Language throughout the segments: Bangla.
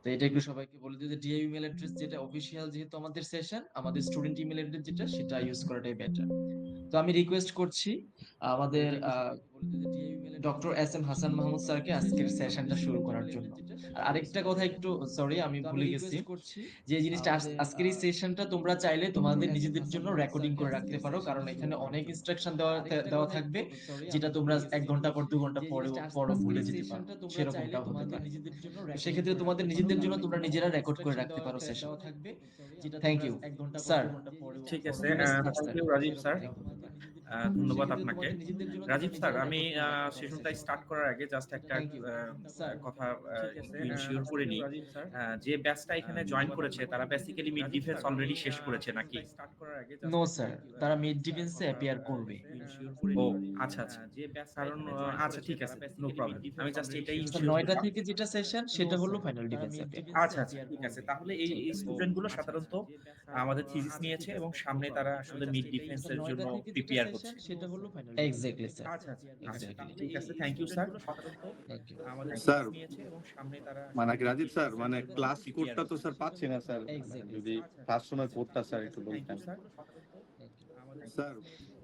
তো এটা একটু সবাইকে বলে দিও যে ডিআই ইমেল অ্যাড্রেস যেটা অফিসিয়াল, যেহেতু আমাদের সেশন, আমাদের স্টুডেন্ট ইমেল অ্যাড্রেস যেটা সেটা ইউজ করাটাই বেটার। তো আমি রিকোয়েস্ট করছি আমাদের doctor S M Hasan Mahmud স্যারকে আজকের সেশনটা শুরু করার জন্য। আর আরেকটা কথা একটু সরি আমি ভুলে গেছি, যে এই জিনিসটা আজকের এই সেশনটা তোমরা চাইলে তোমাদের নিজেদের জন্য রেকর্ডিং করে রাখতে পারো, কারণ এখানে অনেক ইনস্ট্রাকশন দেওয়া দেওয়া থাকবে, যেটা তোমরা 1 ঘন্টা পর 2 ঘন্টা পরেও পরও ভুলে যেতে পারো, সেরকমটাও হতে পারে। তো সেক্ষেত্রে তোমাদের নিজেদের জন্য তোমরা নিজেরা রেকর্ড করে রাখতে পারো সেশন। Thank you sir. ঠিক আছে, You may start, thank sir. You Rajib sir. ধন্যবাদ আপনাকে। রাজীব স্যার, আমি সেশনটা স্টার্ট করার আগে জাস্ট একটা Thank you, sir. কথা একটু ইনশিওর করে নিই। যে ব্যাচটা এখানে জয়েন করেছে তারা বেসিক্যালি মিড ডিফেন্স অলরেডি শেষ করেছে নাকি? No, sir. তারা মিড ডিফেন্সে অ্যাপিয়ার করবে। ও আচ্ছা, আচ্ছা। কারণ আচ্ছা ঠিক আছে, নো প্রবলেম। আমি জাস্ট এটাই স্যার ইনশিওর 9টা হতাম। থেকে যেটা সেশন সেটা হলো ফাইনাল ডিফেন্স অ্যাপিয়ার। আচ্ছা, আচ্ছা, ঠিক আছে। তাহলে এই স্টুডেন্ট গুলো সাধারণত আমাদের থিসিস নিয়েছে এবং সামনে তারা আসলে মিড ডিফেন্স এর জন্য প্রিপেয়ার হচ্ছে। Exactly sir. আচ্ছা, আচ্ছা, আচ্ছা। এক্স্যাক্টলি। ঠিক আছে। Thank you sir. Thank you. Thank you. Sir মানে কি রাজীব স্যার, মানে ক্লাস কোডটা তো স্যার পাচ্ছি না স্যার, মানে এক্স্যাক্টলি যদি স্যার। ক্লাস সময় কোডটা স্যার একটু বলতেন। Thank you. স্যার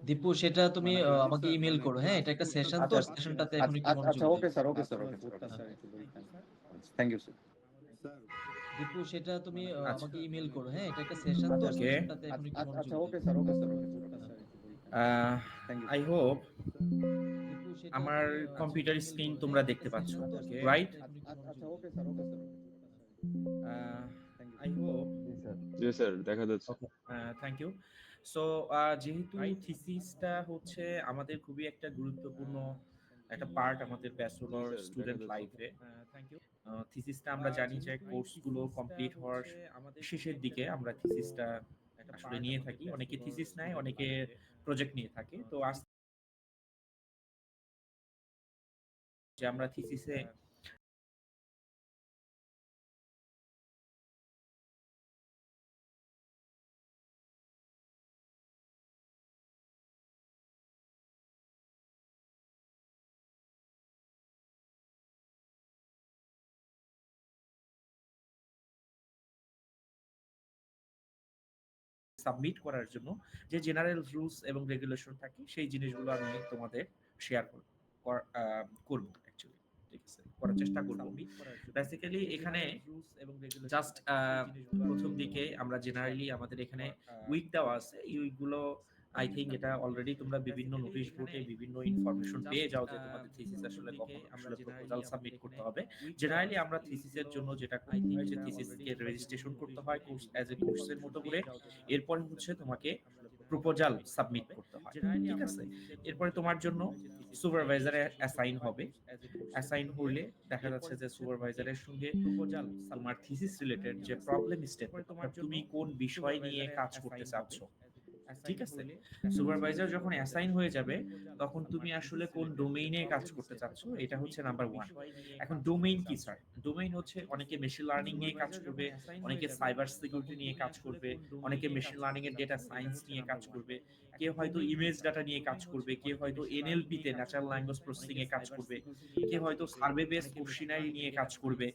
দীপু সেটা তুমি মানে কি রাজীব আমাকে স্যার, ইমেল মানে করো, হ্যাঁ, ক্লাস এটা একটা কোডটা সেশন, তো তো স্যার পাচ্ছি না। সেশনটাতে এখন আচ্ছা একটু আচ্ছা মনোযোগ আচ্ছা, দিও। Okay sir, okay sir, okay sir, sir একটু বলতেন। Thank you sir. Sir Dipu সেটা তুমি আচ্ছা। আমাকে ইমেল করো, হ্যাঁ, এটা একটা সেশন, তো ওকে। সেশনটাতে এখন একটু মনোযোগ আচ্ছা, দিও। ওকে স্যার, ওকে স্যার, ওকে কোডটা স্যার একটু বলতেন। Thank you I sir. Hope Dipu সেটা আমার তুমি আমাকে কম্পিউটার ইমেল স্ক্রিন করো, তোমরা হ্যাঁ, এটা একটা দেখতে পাচ্ছ, সেশন, তো রাইট? সেশনটাতে এখন একটু আচ্ছা, মনোযোগ ওকে দিও। স্যার, ওকে স্যার, ওকে কোডটা স্যার একটু বলতেন। Thank you I sir. Hope জি স্যার। জি স্যার, দেখা যাচ্ছে। ওকে, থ্যাংক ইউ। সো যেহেতু থিসিসটা হচ্ছে আমাদের খুবই একটা গুরুত্বপূর্ণ একটা পার্ট আমাদের জি ব্যাচেলর স্যার, দেখা স্টুডেন্ট যাচ্ছে। লাইফে। থিসিসটা আমরা জানি যে কোর্সগুলো কমপ্লিট হওয়ার শেষের দিকে আমরা থিসিসটা আসলে নিয়ে থাকি। অনেকে থিসিস নেয়, অনেকে প্রজেক্ট নিয়ে থাকে। তো আজ যে আমরা থিসিসে সাবমিট করার জন্য যে জেনারেল রুলস এবং রেগুলেশন থাকে সেই জিনিসগুলো আমি তোমাদের শেয়ার করব অ্যাকচুয়ালি। ঠিক আছে, করার চেষ্টা করব। বেসিক্যালি এখানে জাস্ট প্রথম দিকে আমরা জেনারেলি আমাদের এখানে উইক দেওয়া আছে। এই উইকগুলো আই থিংক এটা অলরেডি তোমরা বিভিন্ন নোটিশ বোর্ডে বিভিন্ন ইনফরমেশন পেয়ে যাও যে তোমাদের থিসিস আসলে কখন আসলে প্রপোজাল সাবমিট করতে হবে। জেনারেলি আমরা থিসিসের জন্য যেটা করতে হয় যে থিসিসকে রেজিস্ট্রেশন করতে হয় কোর্স অ্যাজ এ কোর্সের মতো করে। এরপরে হচ্ছে তোমাকে প্রপোজাল সাবমিট করতে হয়। ঠিক আছে? এরপরে তোমার জন্য সুপারভাইজার অ্যাসাইন হবে। অ্যাসাইন হলে দেখা যাচ্ছে যে সুপারভাইজারের সঙ্গে তোমার থিসিস রিলেটেড যে প্রবলেম স্টেটমেন্ট, অর্থাৎ তুমি কোন বিষয় নিয়ে কাজ করতে চাচ্ছ, ঠিক আছে, সুপারভাইজার যখন অ্যাসাইন হয়ে যাবে তখন তুমি আসলে কোন ডোমেইনে কাজ করতে চাচ্ছ এটা হচ্ছে নাম্বার ওয়ান। এখন ডোমেইন কি স্যার? ডোমেইন হচ্ছে অনেকে মেশিন লার্নিং নিয়ে কাজ করবে, অনেকে সাইবার সিকিউরিটি নিয়ে কাজ করবে, অনেকে মেশিন লার্নিং এর ডেটা সায়েন্স নিয়ে কাজ করবে, কেউ হয়তো ইমেজ ডাটা নিয়ে কাজ করবে, কেউ হয়তো এনএলপি তে ন্যাচারাল ল্যাঙ্গুয়েজ প্রসেসিং এ কাজ করবে, কেউ হয়তো সার্ভে বেস কোশ্চেনারি নিয়ে কাজ করবে।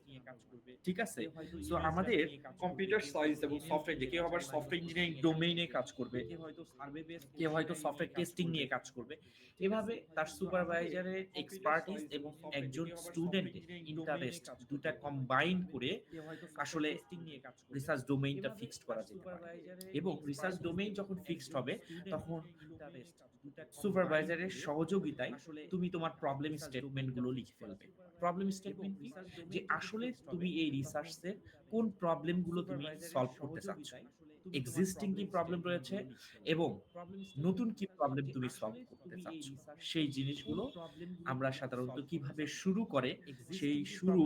ঠিক আছে, সো আমাদের কম্পিউটার সায়েন্স এবং সফটওয়্যার, কেউ আবার সফটওয়্যার ইঞ্জিনিয়ারিং ডোমেইনে কাজ করবে, কেউ হয়তো সফটওয়্যার টেস্টিং নিয়ে কাজ করবে। এভাবে তার সুপারভাইজারের এক্সপার্টিস এবং একজন স্টুডেন্টের ইন্টারেস্ট দুটা কম্বাইন করে আসলে রিসার্চ ডোমেইনটা ফিক্সড করা যেতে পারে। এবং রিসার্চ ডোমেইন যখন ফিক্সড হবে তখন সুপারভাইজারের সহযোগিতায় তুমি তোমার প্রবলেম স্টেটমেন্ট গুলো লিখে ফেলবে। প্রবলেম স্টেটমেন্ট কি? যে আসলে তুমি এই রিসার্চের কোন প্রবলেম গুলো তুমি সলভ করতে চাচ্ছ, এক্সিস্টিং কি প্রবলেম রয়েছে এবং নতুন কি প্রবলেম তুমি সলভ করতে চাচ্ছ, সেই জিনিসগুলো আমরা সাধারণত কিভাবে শুরু করে সেই শুরু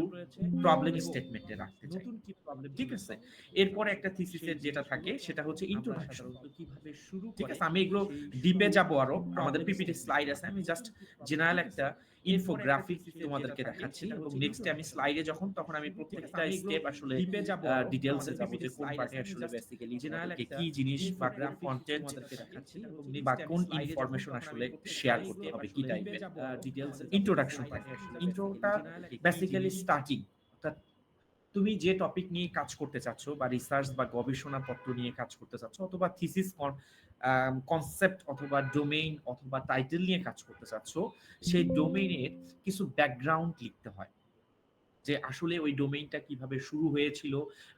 প্রবলেম স্টেটমেন্টে রাখতে চাই। ঠিক আছে, এরপরে একটা থিসিসের যেটা থাকে সেটা হচ্ছে ইন্ট্রোডাকশন। ঠিক আছে, আমি এগুলো ডিপে যাব আরো, আমাদের পিপিটি স্লাইড আছে, আমি জাস্ট জেনারেল একটা ইনফোগ্রাফিক তোমাদেরকে দেখাচ্ছি এবং নেক্সটে আমি স্লাইডে যখন তখন আমি প্রত্যেকটা স্টেপ আসলে ডিটেইলসে যাব যে কোন পার্টে আসলে বেসিক্যালি তোমাদেরকে কি জিনিস বা কোন কন্টেন্ট বা কোন ইনফরমেশন আসলে শেয়ার করতে হবে, কি টাইপের ইন্ট্রোডাকশন থাকে। ইন্ট্রোটা বেসিক্যালি স্টার্টিং, তুমি যে টপিক নিয়ে কাজ করতে চাচ্ছ বা রিসার্চ বা গবেষণাপত্র নিয়ে কাজ করতে চাচ্ছ অথবা থিসিস কনসেপ্ট অথবা ডোমেইন অথবা টাইটেল নিয়ে কাজ করতে চাচ্ছ, সেই ডোমেইনের কিছু ব্যাকগ্রাউন্ড লিখতে হয়, যে আসলে ওই ডোমেইনটা কিভাবে শুরু হয়েছিল,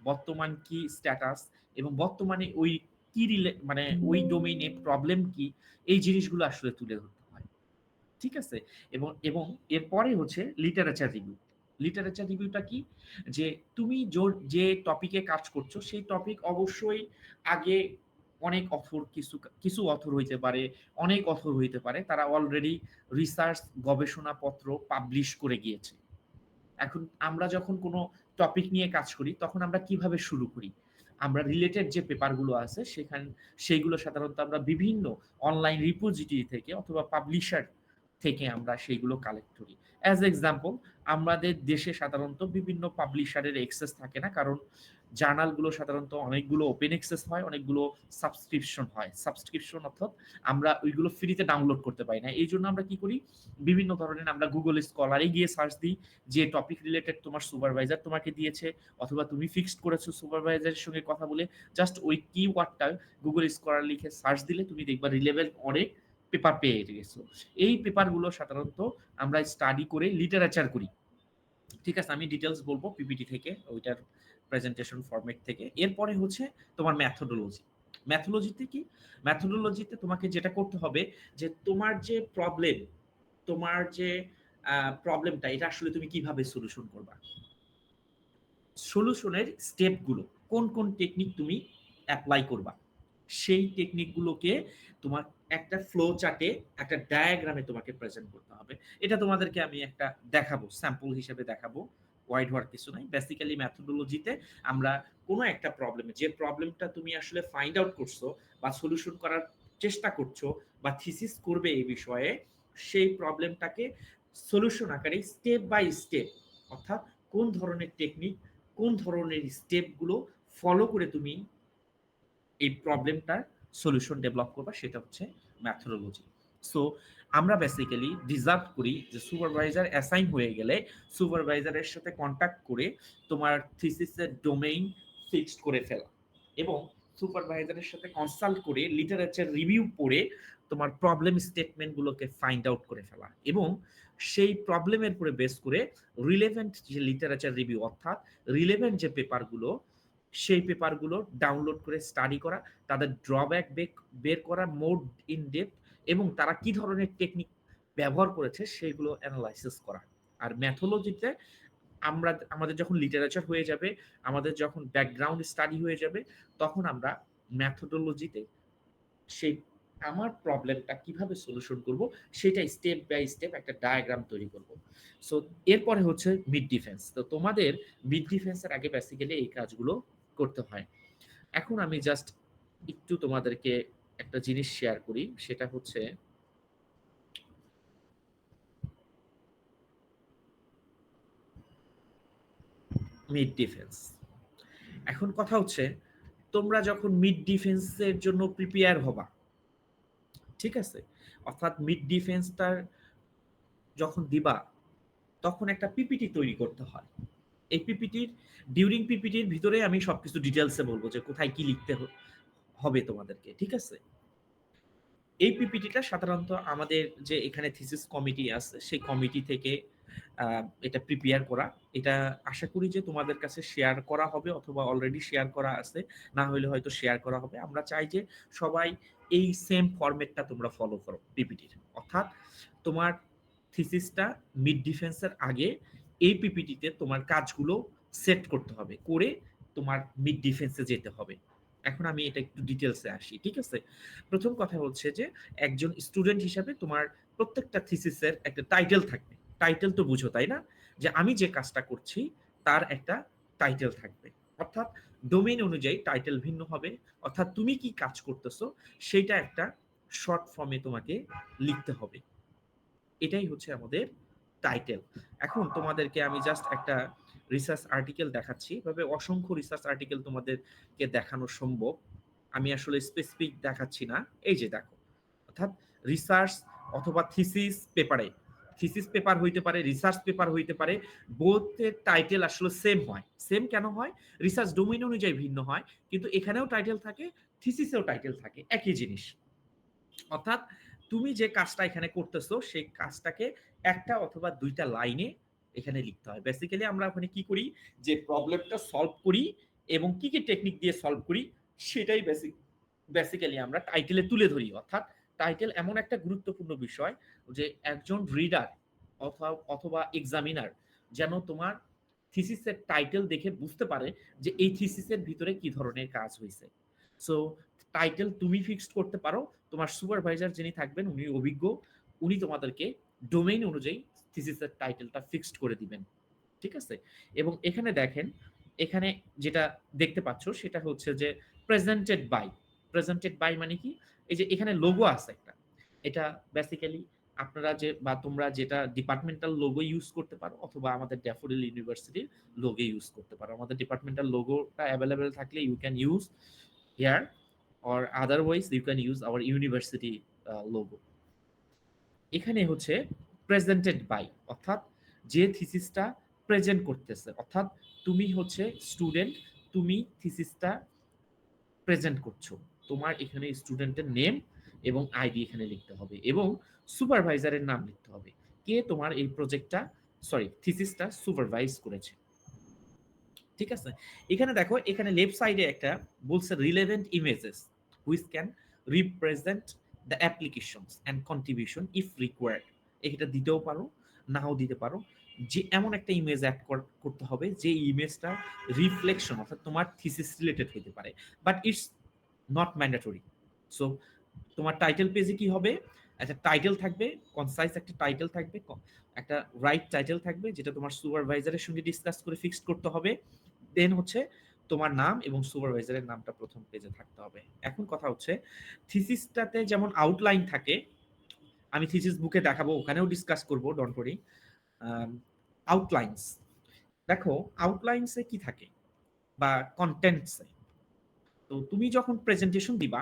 বর্তমান কি স্ট্যাটাস, এবং বর্তমানে ওই কি মানে ওই ডোমেইনে প্রবলেম কি, এই জিনিসগুলো আসলে তুলে ধরতে হয়। ঠিক আছে? এবং এবং এরপরে হচ্ছে লিটারেচার রিভিউ। লিটারেচার রিভিউটা কি? যে তুমি যে টপিকে কাজ করছো সেই টপিক অবশ্যই আগে অনেক অথর, কিছু অথর হইতে পারে, অনেক অথর হইতে পারে, তারা অলরেডি রিসার্চ গবেষণাপত্র পাবলিশ করে গিয়েছে। এখন আমরা যখন কোনো টপিক নিয়ে কাজ করি তখন আমরা কিভাবে শুরু করি? আমরা রিলেটেড যে পেপারগুলো আছে সেইগুলো সাধারণত আমরা বিভিন্ন অনলাইন রিপোজিটরি থেকে অথবা পাবলিশার থেকে আমরা সেইগুলো কালেক্ট করি। অ্যাজ এক্সাম্পল, আমাদের দেশে সাধারণত বিভিন্ন পাবলিশারের অ্যাক্সেস থাকে না, কারণ জার্নালগুলো সাধারণত অনেকগুলো ওপেন অ্যাক্সেস হয়, অনেকগুলো সাবস্ক্রিপশন হয়। সাবস্ক্রিপশন অর্থাৎ আমরা ওইগুলো ফ্রিতে ডাউনলোড করতে পারি না। এই জন্য আমরা কি করি, বিভিন্ন ধরনের আমরা গুগল স্কলারে গিয়ে সার্চ দিই, যে টপিক রিলেটেড তোমার সুপারভাইজার তোমাকে দিয়েছে অথবা তুমি ফিক্সড করেছো সুপারভাইজারের সঙ্গে কথা বলে, জাস্ট ওই কিওয়ার্ডটা গুগল স্কলার লিখে সার্চ দিলে তুমি দেখবা রিলেভেন্ট অনেক পেপার পেয়ে গেছো। এই পেপারগুলো সাধারণত আমরা স্টাডি করে লিটারেচার করি। ঠিক আছে, আমি ডিটেলস বলবো পিপিটি থেকে, ওইটার প্রেজেন্টেশন ফরম্যাট থেকে। এরপরে হচ্ছে তোমার ম্যাথোডোলজি। ম্যাথোলজিতে কি? ম্যাথোডোলজিতে তোমাকে যেটা করতে হবে, যে তোমার যে প্রবলেমটা এটা আসলে তুমি কিভাবে সলিউশন করবা, সলিউশনের স্টেপগুলো, কোন কোন টেকনিক তুমি অ্যাপ্লাই করবা, সেই টেকনিকগুলোকে তোমার একটা ফ্লো চার্টে, একটা ডায়াগ্রামে তোমাকে প্রেজেন্ট করতে হবে। এটা তোমাদেরকে আমি একটা দেখাবো, স্যাম্পল হিসেবে দেখাবো, ওয়াইড হওয়ার কিছু নাই। বেসিক্যালি ম্যাথোডোলজিতে আমরা কোনো একটা প্রবলেমে, যে প্রবলেমটা তুমি আসলে ফাইন্ড আউট করছো বা সলিউশন করার চেষ্টা করছো বা থিসিস করবে এই বিষয়ে, সেই প্রবলেমটাকে সলিউশন আকারে স্টেপ বাই স্টেপ, অর্থাৎ কোন ধরনের টেকনিক, কোন ধরনের স্টেপগুলো ফলো করে তুমি এই প্রবলেমটার সলিউশন ডেভেলপ করবা, সেটা হচ্ছে ম্যাথোডোলজি। সো আমরা বেসিক্যালি ডিজার্ভ করি যে সুপারভাইজার অ্যাসাইন হয়ে গেলে সুপারভাইজারের সাথে কন্ট্যাক্ট করে তোমার থিসিসের ডোমেইন ফিক্সড করে ফেলা, এবং সুপারভাইজারের সাথে কনসাল্ট করে লিটারেচার রিভিউ পড়ে তোমার প্রবলেম স্টেটমেন্টগুলোকে ফাইন্ড আউট করে ফেলা, এবং সেই প্রবলেমের উপরে বেস করে রিলেভেন্ট যে লিটারেচার রিভিউ, অর্থাৎ রিলেভেন্ট যে পেপারগুলো, সেই পেপারগুলো ডাউনলোড করে স্টাডি করা, তাদের ড্রব্যাক বের করা মোর ইন ডেপথ, এবং তারা কি ধরনের টেকনিক ব্যবহার করেছে সেগুলো অ্যানালাইসিস করা। আর ম্যাথোলজিতে আমাদের যখন লিটারেচার হয়ে যাবে, আমাদের যখন ব্যাকগ্রাউন্ড স্টাডি হয়ে যাবে, তখন আমরা ম্যাথোডোলজিতে সেই আমার প্রবলেমটা কিভাবে সলিউশন করব সেটা স্টেপ বাই স্টেপ একটা ডায়াগ্রাম তৈরি করব। সো এরপরে হচ্ছে মিড ডিফেন্স। তো তোমাদের মিড ডিফেন্সের আগে বেসিক্যালি এই কাজগুলো করতে হয়। এখন আমি জাস্ট একটু তোমাদেরকে একটা জিনিস শেয়ার করি, সেটা হচ্ছে মিড ডিফেন্স। এখন কথা হচ্ছে, তোমরা যখন মিড ডিফেন্সের জন্য প্রিপেয়ার হবা, ঠিক আছে, অর্থাৎ মিড ডিফেন্সটার যখন দিবা, তখন একটা পিপিটি তৈরি করতে হয়। এই পিপিটির ভিতরে আমি সবকিছু ডিটেলসে বলবো যে কোথায় কি লিখতে হবে তোমাদেরকে, ঠিক আছে। এই পিপিটিটা সাধারণত আমাদের যে এখানে থিসিস কমিটি আছে সেই কমিটি থেকে এটা প্রিপেয়ার করা। এটা আশা করি যে তোমাদের কাছে শেয়ার করা হবে, অথবা অলরেডি শেয়ার করা আছে, না হলে হয়তো শেয়ার করা হবে। আমরা চাই যে সবাই এই সেম ফরম্যাটটা তোমরা ফলো করো পিপিটির, অর্থাৎ তোমার থিসিসটা মিড ডিফেন্সের আগে এই পিপিটিতে তোমার কাজগুলো সেট করতে হবে, করে তোমার মিড ডিফেন্সে যেতে হবে। এখন আমি এটা একটু ডিটেলসে আসি, ঠিক আছে। প্রথম কথা হচ্ছে যে একজন স্টুডেন্ট হিসাবে তোমার প্রত্যেকটা থিসিসের একটা টাইটেল থাকবে। টাইটেল তো বুঝো তাই না, যে আমি যে কাজটা করছি তার একটা টাইটেল থাকবে, অর্থাৎ ডোমেইন অনুযায়ী টাইটেল ভিন্ন হবে, অর্থাৎ তুমি কি কাজ করতেছো সেটা একটা শর্ট ফর্মে তোমাকে লিখতে হবে। এটাই হচ্ছে আমাদের টাইটেল। এখন তোমাদেরকে আমি জাস্ট একটা রিসার্চ আর্টিকেল দেখাচ্ছি, এভাবে অসংখ্য রিসার্চ আর্টিকেল তোমাদেরকে দেখানো সম্ভব, আমি আসলে স্পেসিফিক দেখাচ্ছি না। এই যে দেখো, অর্থাৎ রিসার্চ অথবা থিসিস পেপারে থিসিস পেপার হইতে পারে, রিসার্চ পেপার হইতে পারে, বোথের টাইটেল আসলে সেম হয়। সেম কেন হয়? রিসার্চ ডোমেইন অনুযায়ী ভিন্ন হয়, কিন্তু এখানেও টাইটেল থাকে, থিসিসেও টাইটেল থাকে, একই জিনিস। অর্থাৎ তুমি যে কাজটা এখানে করতেছো সেই কাজটাকে একটা অথবা দুইটা লাইনে এখানে লিখতে হয়। বেসিক্যালি আমরা ওখানে কি করি, যে প্রবলেমটা সলভ করি এবং কি কি টেকনিক দিয়ে সলভ করি সেটাই বেসিক্যালি আমরা টাইটেলে তুলে ধরি। অর্থাৎ টাইটেল এমন একটা গুরুত্বপূর্ণ বিষয় যে একজন রিডার অথবা এক্সামিনার যেন তোমার থিসিসের টাইটেল দেখে বুঝতে পারে যে এই থিসিসের ভিতরে কি ধরনের কাজ হয়েছে। সো টাইটেল তুমি ফিক্সড করতে পারো, তোমার সুপারভাইজার যিনি থাকবেন উনি অভিজ্ঞ, উনি তোমাদেরকে ডোমেইন অনুযায়ী থিসিসের টাইটেলটা ফিক্সড করে দিবেন। ঠিক আছে? এবং এখানে দেখেন, এখানে যেটা দেখতে পাচ্ছ সেটা হচ্ছে যে প্রেজেন্টেড বাই। প্রেজেন্টেড বাই মানে কি? এই যে এখানে লোগো আছে একটা, এটা বেসিক্যালি আপনারা যে বা তোমরা যেটা ডিপার্টমেন্টাল লোগো ইউজ করতে পারো অথবা আমাদের ড্যাফোডিল ইউনিভার্সিটির লোগো ইউজ করতে পারো। আমাদের ডিপার্টমেন্টাল লোগোটা অ্যাভেলেবেল থাকলে you can use here, or otherwise you can use our university logo. এখানে হচ্ছে প্রেজেন্টেড বাই, অর্থাৎ যে থিসিসটা প্রেজেন্ট করতেছে, অর্থাৎ তুমি হচ্ছে স্টুডেন্ট, তুমি থিসিসটা প্রেজেন্ট করছো, তোমার এখানে স্টুডেন্টের নেম এবং আইডি এখানে লিখতে হবে এবং সুপারভাইজারের নাম লিখতে হবে, কে তোমার এই প্রজেক্টটা থিসিসটা সুপারভাইজ করেছে। ঠিক আছে? এখানে দেখো, এখানে লেফট সাইডে একটা বলছে relevant images which can represent the applications and contribution if required. এটা দিতেও পারো, নাও দিতে পারো, যে এমন একটা ইমেজ অ্যাড করতে হবে যে ইমেজটা রিফ্লেকশন অর্থাৎ তোমার থিসিস রিলেটেড হতে পারে, but it's not mandatory. So তোমার টাইটেল পেজে কি হবে, একটা টাইটেল থাকবে, কনসাইজ একটা টাইটেল থাকবে, একটা রাইট টাইটেল থাকবে যেটা তোমার সুপারভাইজারের সঙ্গে ডিসকাস করে ফিক্সড করতে হবে। দেন হচ্ছে তোমার নাম এবং সুপারভাইজারের নামটা প্রথম পেজে থাকতে হবে। এখন কথা হচ্ছে থিসিসটাতে যেমন আউটলাইন থাকে, আমি থিসিস বুকে দেখাবো, ওখানেও ডিসকাস করব, ডোন্ট ওয়ারি। আউটলাইনস দেখো, আউটলাইনসে কি থাকে বা কন্টেন্টসে, তো তুমি যখন প্রেজেন্টেশন দিবা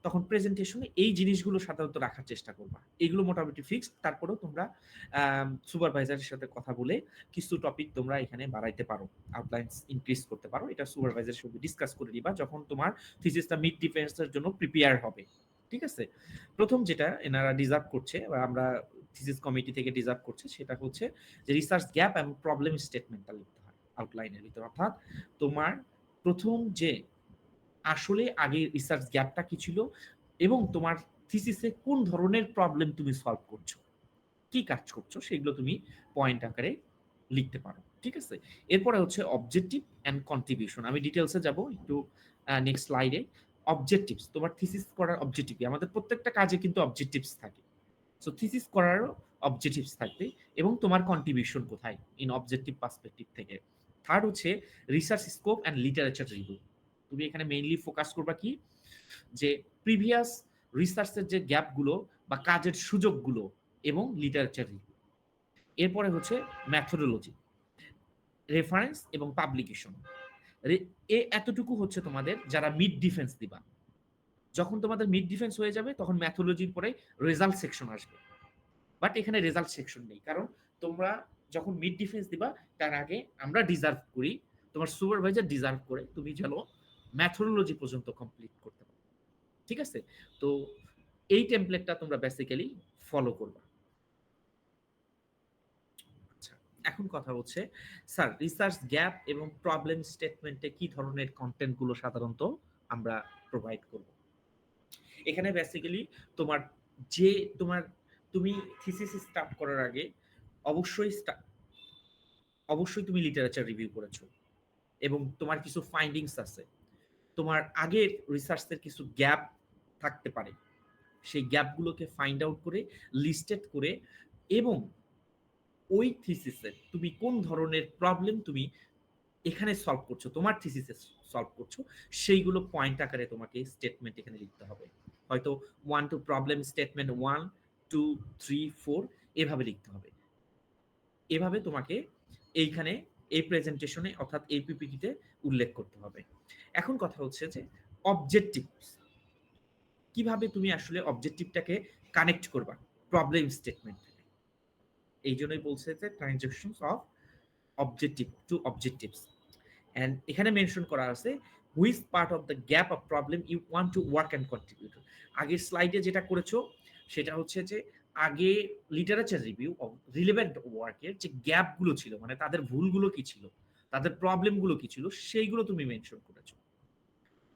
তখন প্রেজেন্টেশনে এই জিনিসগুলো সাধারণত রাখার চেষ্টা করবা। এগুলো মোটামুটি ফিক্সড, তারপরেও তোমরা সুপারভাইজারের সাথে কথা বলে কিছু টপিক তোমরা এখানে বাড়াইতে পারো, আউটলাইনস ইনক্রিজ করতে পারো। এটা সুপারভাইজারের সাথে ডিসকাস করে দিবা যখন তোমার থিসিসটা মিড ডিফেন্সের জন্য প্রিপেয়ার হবে। ঠিক আছে? প্রথম যেটা এনারা ডিজার্ভ করছে বা আমরা থিসিস কমিটি থেকে ডিজার্ভ করছে সেটা হচ্ছে যে রিসার্চ গ্যাপ এবং প্রবলেম স্টেটমেন্টটা লিখতে হয় আউটলাইনের ভিতরে। অর্থাৎ তোমার প্রথম যে আসলে আগে রিসার্চ গ্যাপটা কি ছিল এবং তোমার থিসিসে কোন ধরনের প্রবলেম তুমি সলভ করছো, কি কাজ করছো, সেগুলো তুমি পয়েন্ট আকারে লিখতে পারো। ঠিক আছে? এরপরে হচ্ছে অবজেক্টিভ এন্ড কন্ট্রিবিউশন। আমি ডিটেলসে যাব একটু নেক্সট স্লাইডে। অবজেক্টিভস, তোমার থিসিস করার অবজেক্টিভ, আমাদের প্রত্যেকটা কাজে কিন্তু অবজেক্টিভস থাকে। সো থিসিস করারও অবজেক্টিভস থাকবে এবং তোমার কন্ট্রিবিউশন কোথায় ইন অবজেক্টিভ পার্সপেক্টিভ থেকে। থার্ড হচ্ছে research scope and literature review. তুমি এখানে মেইনলি ফোকাস করবা কি, যে প্রিভিয়াস রিসার্চের যে গ্যাপগুলো বা কাজের সুযোগগুলো এবং লিটারেচার রিভিউ। এরপরে হচ্ছে ম্যাথোডোলজি, রেফারেন্স এবং পাবলিকেশন। এতটুকু হচ্ছে তোমাদের যারা মিড ডিফেন্স দিবা। যখন তোমাদের মিড ডিফেন্স হয়ে যাবে তখন ম্যাথোলজির পরে রেজাল্ট সেকশন আসবে, বাট এখানে রেজাল্ট সেকশন নেই, কারণ তোমরা যখন মিড ডিফেন্স দিবা তার আগে আমরা ডিজার্ভ করি, তোমার সুপারভাইজার ডিজার্ভ করে তুমি যেন ম্যাথোডোলজি পর্যন্ত কমপ্লিট করতে পারো। ঠিক আছে? তো এই টেমপ্লেটটা তোমরা বেসিক্যালি ফলো করবা। আচ্ছা, এখন কথা হচ্ছে স্যার রিসার্চ গ্যাপ এবং প্রবলেম স্টেটমেন্টে কি ধরনের কন্টেন্ট গুলো সাধারণত আমরা প্রোভাইড করব। এখানে বেসিক্যালি তোমার যে তুমি থিসিস স্টার্ট করার আগে অবশ্যই তুমি লিটারেচার রিভিউ করেছো এবং তোমার কিছু ফাইন্ডিংস আছে, তোমার আগের রিসার্চের কিছু গ্যাপ থাকতে পারে, সেই গ্যাপগুলোকে ফাইন্ড আউট করে লিস্টেড করে এবং ওই থিসিসে তুমি কোন ধরনের প্রবলেম তুমি এখানে সলভ করছো, তোমার থিসিসে সলভ করছো, সেইগুলো পয়েন্ট আকারে তোমাকে স্টেটমেন্ট এখানে লিখতে হবে। হয়তো 1 টু প্রবলেম স্টেটমেন্ট 1 2 3 4 এভাবে লিখতে হবে। এভাবে তোমাকে এইখানে এই প্রেজেন্টেশনে অর্থাৎ এই পিপিটিতে উল্লেখ করতে হবে। এখন কথা হচ্ছে যে অবজেক্টিভ, কিভাবে তুমি আসলে অবজেক্টিভটাকে কানেক্ট করবা প্রবলেম স্টেটমেন্ট থেকে। এই জন্যই বলছে যে transactions of objective to objectives. And এখানে মেনশন করা আছে which part of the gap of problem you want to work and contribute. আগের স্লাইডে যেটা করেছো সেটা হচ্ছে যে আগে লিটারেচার রিভিউ অফ রিলেভেন্ট ওয়ার্কের যে গ্যাপগুলো ছিল, মানে তাদের ভুলগুলো কি ছিল, তাদের প্রবলেমগুলো কি ছিল, সেইগুলো তুমি মেনশন করেছো।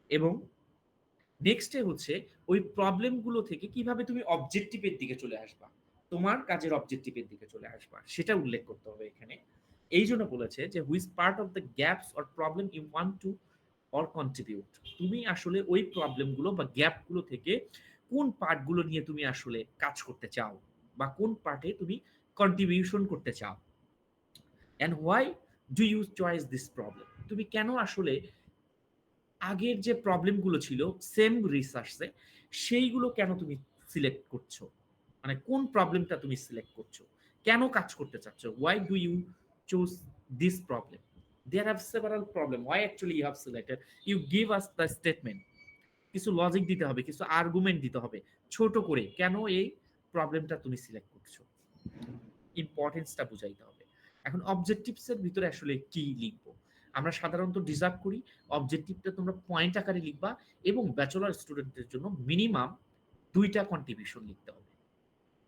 এবং নেক্সটে হচ্ছে ওই প্রবলেমগুলো থেকে কিভাবে তুমি অবজেক্টিভের দিকে চলে আসবা, তোমার কাজের অবজেক্টিভের দিকে চলে আসবা, সেটা উল্লেখ করতে হবে এখানে। এই জন্য বলেছে যে which part of the gaps or problem you want to or contribute. তুমি আসলে ওই প্রবলেমগুলো বা গ্যাপগুলো থেকে কোন পার্টগুলো নিয়ে তুমি আসলে কাজ করতে চাও বা কোন পার্টে তুমি কন্ট্রিবিউশন করতে চাও। And why do you choice this problem, তুমি কেন আসলে আগের যে প্রবলেমগুলো ছিল সেম রিসার্চে সেইগুলো কেন তুমি সিলেক্ট করছো, মানে কোন প্রবলেমটা তুমি সিলেক্ট করছো, কেন কাজ করতে চাচ্ছ, why do you choose this problem. There have several problem, why actually you have selected, you give us the statement, কিছু লজিক দিতে হবে, কিছু আর্গুমেন্ট দিতে হবে ছোট করে, কেন এই প্রবলেমটা তুমি সিলেক্ট করছো, ইম্পর্টেন্সটা বুঝাইতে হবে। এখন অবজেক্টিভস এর ভিতরে আসলে কি লিখবো, আমরা সাধারণত ডিজার্ভ করি অবজেক্টিভটা তোমরা পয়েন্ট আকারে লিখবা এবং ব্যাচেলর স্টুডেন্টদের জন্য মিনিমাম 2টা কন্ট্রিবিউশন লিখতে হবে।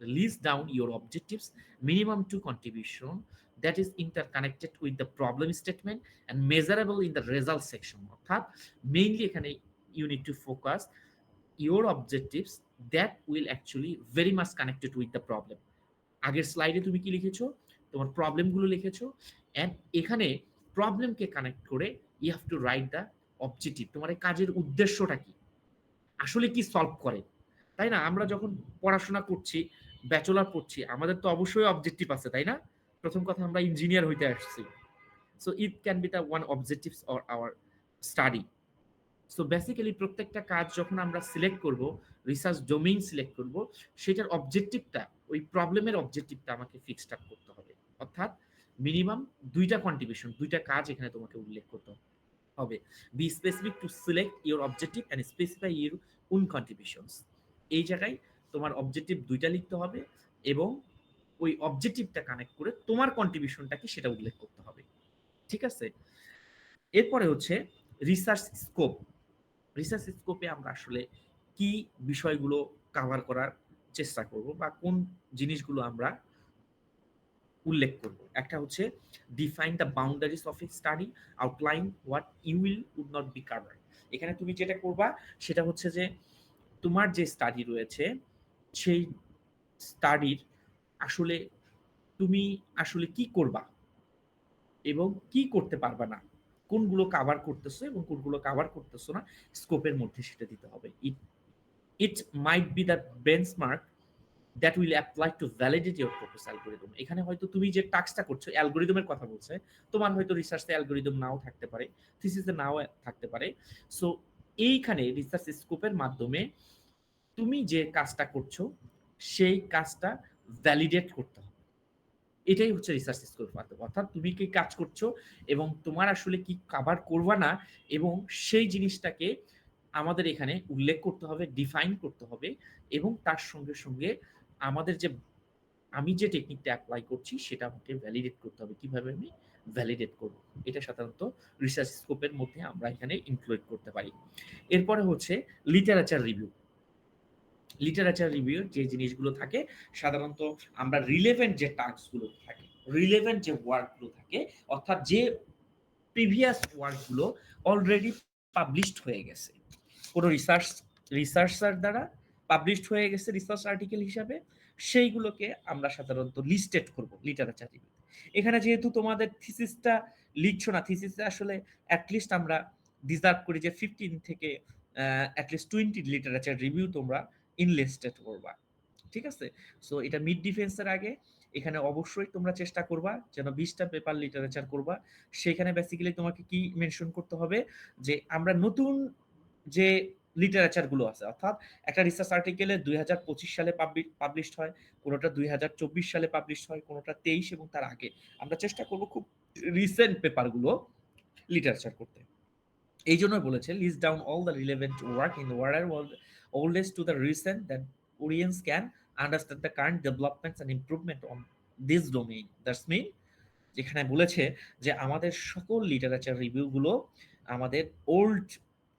List down your objectives, minimum 2 contribution that is interconnected with the problem statement and measurable in the result section। অর্থাৎ মেইনলি এখানে you need to focus your objectives that will actually very much connected with the problem। আগের স্লাইডে তুমি কি লিখেছো, তোমার প্রবলেমগুলো লিখেছো, এন্ড এখানে প্রবলেমকে কানেক্ট করে you have to write the objective, তোমার এই কাজের উদ্দেশ্যটা কি, আসলে কি সলভ করে। তাই না, আমরা যখন পড়াশোনা করছি, ব্যাচেলর পড়ছি, আমাদের তো অবশ্যই অবজেক্টিভ আছে, তাই না। প্রথম কথা আমরা ইঞ্জিনিয়ার হইতে আসছি, so it can be the one objectives or hour study. So basically প্রত্যেকটা কাজ যখন আমরা সিলেক্ট করব, রিসার্চ ডোমেইন সিলেক্ট করব, সেটার অবজেক্টিভটা, ওই প্রবলেমের অবজেক্টিভটা আমাকে ফিক্সড আপ করতে হবে। অর্থাৎ মিনিমাম 2টা কন্ট্রিবিউশন, 2টা কাজ এখানে তোমাকে উল্লেখ করতে হবে। Be specific to select your objective and specify your own contributions. এই জায়গায় তোমার অবজেক্টিভ 2টা লিখতে হবে এবং ওই অবজেক্টিভটা কানেক্ট করে তোমার কন্ট্রিবিউশনটা কি সেটা উল্লেখ করতে হবে। ঠিক আছে, এরপরে হচ্ছে রিসার্চ স্কোপ। রিসার্চ স্কোপে আমরা আসলে কি বিষয়গুলো কভার করার চেষ্টা করব বা কোন জিনিসগুলো আমরা উল্লেখ করব। একটা হচ্ছে define the boundaries of a study, outline what you will would not be cover. এখানে তুমি যেটা করবা সেটা হচ্ছে যে তোমার যে স্টাডি রয়েছে সেই স্টাডির আসলে তুমি আসলে কি করবা এবং কি করতে পারবা না, কোনগুলো কভার করতেছো এবং কোনগুলো কভার করতেছো না, স্কোপের মধ্যে সেটা দিতে হবে। It might be the benchmark that will apply to validate your propose algorithm. এখানে হয়তো তুমি যে টাস্কটা করছো অ্যালগরিদমের কথা বলছে, তোমার হয়তো রিসার্চে অ্যালগরিদম নাও থাকতে পারে, থিসিসে নাও থাকতে পারে। সো এইখানে রিসার্চ স্কোপের মাধ্যমে তুমি যে কাজটা করছো সেই কাজটা ভ্যালিডেট করতে হবে। এটাই হচ্ছে রিসার্চ স্কোপের মাধ্যমে। অর্থাৎ তুমি কি কাজ করছো এবং তোমার আসলে কি কভার করবা না, এবং সেই জিনিসটাকে আমাদের এখানে উল্লেখ করতে হবে, ডিফাইন করতে হবে, এবং তার সঙ্গে সঙ্গে আমাদের যে আমি যে টেকনিকটা অ্যাপ্লাই করছি সেটা আমাকে ভ্যালিডেট করতে হবে। কিভাবে আমি ভ্যালিডেট করব, এটা সাধারণত রিসার্চ স্কোপের মধ্যে আমরা এখানে ইনক্লুড করতে পারি। এরপরে হচ্ছে লিটারেচার রিভিউ। লিটারেচার রিভিউ যে জিনিসগুলো থাকে সাধারণত আমরা রিলেভেন্ট যে টাস্কগুলো থাকে, রিলেভেন্ট যে ওয়ার্কগুলো থাকে, অর্থাৎ যে প্রিভিয়াস ওয়ার্কগুলো অলরেডি পাবলিশড হয়ে গেছে, কোনো রিসার্চার দ্বারা পাবলিশড হয়ে গেছে রিসার্চ আর্টিকেল হিসাবে, সেইগুলোকে আমরা সাধারণত লিস্টেড করব লিটারেচার রিভিউ। এখানে যেহেতু তোমাদের থিসিসটা লিখছো না, থিসিসে আসলে অ্যাটলিস্ট আমরা ডিজার্ভ করি যে 15 থেকে অ্যাটলিস্ট 20 লিটারেচার রিভিউ তোমরা ইনলিস্টেড করবা। ঠিক আছে, সো এটা মিড ডিফেন্সের আগে এখানে অবশ্যই তোমরা চেষ্টা করবা যেন 20টা পেপার লিটারেচার করবা। সেখানে বেসিক্যালি তোমাকে কি মেনশন করতে হবে যে আমরা নতুন যে লিটারেচার গুলো আছে, অর্থাৎ একটা রিসার্চ আর্টিকেলে 2025 সালে পাবলিশড হয়, কোনোটা 2024 সালে পাবলিশড হয়, কোনোটা 23 এবং তার আগে। আমরা চেষ্টা করব খুব রিসেন্ট পেপার গুলো লিটারেচার করতে। এই জন্য বলেছে list down all the relevant work in the world oldest to the recent that audience can understand the current developments and improvement on this domain. That's mean যেখানে বলেছে যে আমাদের সকল লিটারেচার রিভিউগুলো আমাদের ওল্ড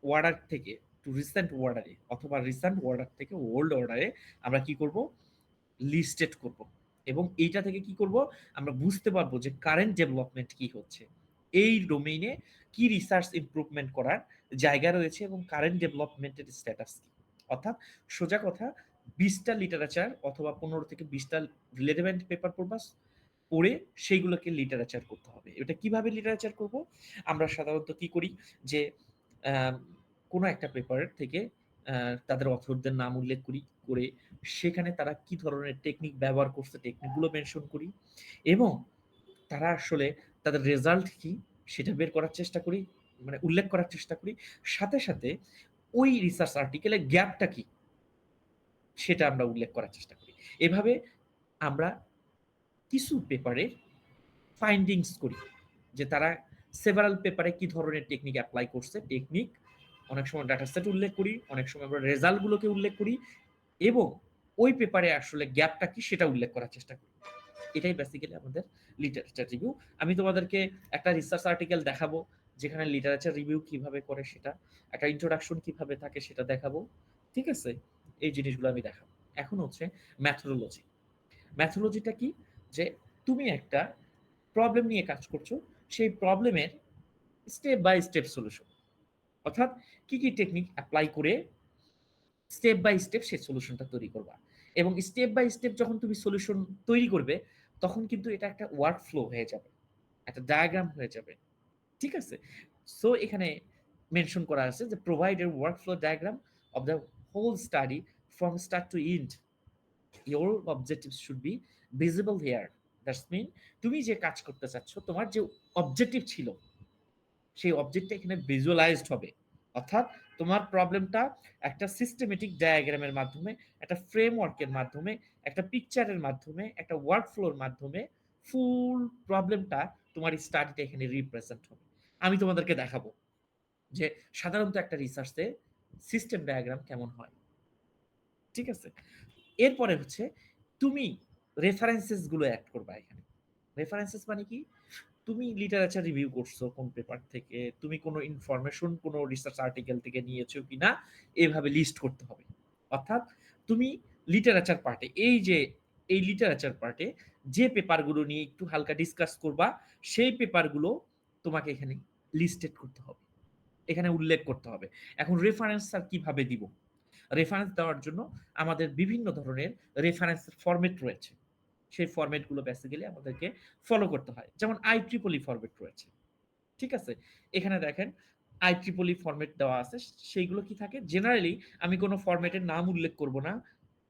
ওয়ার্ডার থেকে টু রিসেন্ট ওয়ার্ডারে অথবা রিসেন্ট ওয়ার্ডার থেকে ওল্ড অর্ডারে আমরা কি করব, লিস্টেড করব। এবং এইটা থেকে কি করব, আমরা বুঝতে পারবো যে কারেন্ট ডেভেলপমেন্ট কি হচ্ছে, এই ডোমেইনে কি রিসার্চ ইমপ্রুভমেন্ট করার জায়গা রয়েছে এবং কারেন্ট ডেভেলপমেন্টের স্ট্যাটাস কি। অর্থাৎ সোজা কথা 20টা লিটারেচার অথবা 15 থেকে 20টা রিলেভেন্ট পেপার পড়ে সেইগুলোকে লিটারেচার করতে হবে। এটা কিভাবে লিটারেচার করব, আমরা সাধারণত কি করি যে কোনো একটা পেপার থেকে তাদের অথরদের নাম উল্লেখ করি, করে সেখানে তারা কি ধরনের টেকনিক ব্যবহার করছে টেকনিকগুলো মেনশন করি এবং তারা আসলে তাদের রেজাল্ট কি সেটা বের করার চেষ্টা করি, মানে উল্লেখ করার চেষ্টা করি। সাথে সাথে ওই রিসার্চ আর্টিকেলের গ্যাপটা কি সেটা আমরা উল্লেখ করার চেষ্টা করি। এভাবে আমরা কিছু পেপারে ফাইন্ডিংস করি যে তারা সেভারাল পেপারে কি ধরনের টেকনিক অ্যাপ্লাই করছে, টেকনিক অনেক সময় ডাটা সেট উল্লেখ করি, অনেক সময় আমরা রেজাল্টগুলোকে উল্লেখ করি এবং ওই পেপারে আসলে গ্যাপটা কি সেটা উল্লেখ করার চেষ্টা করি। এটাই বেসিক্যালি আমাদের লিটারেচার রিভিউ। আমি তোমাদেরকে একটা রিসার্চ আর্টিকেল দেখাবো যেখানে লিটারেচার রিভিউ কিভাবে করে সেটা, একটা ইন্ট্রোডাকশন কিভাবে থাকে সেটা দেখাবো, ঠিক আছে? এই জিনিসগুলো আমি দেখাবো। এখন হচ্ছে ম্যাথোডোলজি। ম্যাথোডোলজিটা কি, যে তুমি একটা প্রবলেম নিয়ে কাজ করছো, সেই প্রবলেমের স্টেপ বাই স্টেপ সলিউশন, অর্থাৎ কি কি টেকনিক অ্যাপ্লাই করে স্টেপ বাই স্টেপ সেই সলিউশনটা তৈরি করবা। এবং স্টেপ বাই স্টেপ যখন তুমি সলিউশন তৈরি করবে তখন কিন্তু এটা একটা ওয়ার্ক ফ্লো হয়ে যাবে, একটা ডায়াগ্রাম হয়ে যাবে, ঠিক আছে? সো এখানে মেনশন করা আছে যে provide a work flow diagram of the whole study from start to end, your objective should be visible here. That's mean তুমি যে কাজ করতে চাচ্ছ, তোমার যে অবজেক্টিভ ছিল সেই অবজেক্টটা এখানে ভিজুয়ালাইজড হবে। অর্থাৎ তোমার প্রবলেমটা একটা সিস্টেমেটিক ডায়াগ্রামের মাধ্যমে, একটা ফ্রেমওয়ার্কের মাধ্যমে, একটা পিকচারের মাধ্যমে, একটা ওয়ার্ক ফ্লোর মাধ্যমে ফুল প্রবলেমটা তোমার স্টাডিটা এখানে রিপ্রেজেন্ট হবে। আমি তোমাদেরকে দেখাবো যে সাধারণত একটা রিসার্চে সিস্টেম ডায়াগ্রাম কেমন হয়, ঠিক আছে? এরপরে হচ্ছে তুমি রেফারেন্সেস গুলো অ্যাড করবা এখানে। রেফারেন্সেস মানে কি, তুমি লিটারেচার রিভিউ করছো কোন পেপার থেকে, তুমি কোনো ইনফরমেশন কোনো রিসার্চ আর্টিকেল থেকে নিয়েছো কিনা, এভাবে লিস্ট করতে হবে। অর্থাৎ তুমি লিটারেচার পার্টে, এই লিটারেচার পার্টে যে পেপারগুলো নিয়ে একটু হালকা ডিসকাস করবা সেই পেপারগুলো তোমাকে এখানে লিস্টেড করতে হবে, এখানে উল্লেখ করতে হবে। এখন রেফারেন্স আর কিভাবে দিব, রেফারেন্স দেওয়ার জন্য আমাদের বিভিন্ন ধরনের রেফারেন্সের ফরম্যাট রয়েছে, সেই ফরম্যাটগুলো বেসিক্যালি আমাদেরকে ফলো করতে হয়। যেমন IEEE ফরম্যাট রয়েছে, ঠিক আছে? এখানে দেখেন IEEE ফরম্যাট দেওয়া আছে, সেইগুলো কি থাকে, জেনারেলি আমি কোনো ফরম্যাটের নাম উল্লেখ করব না।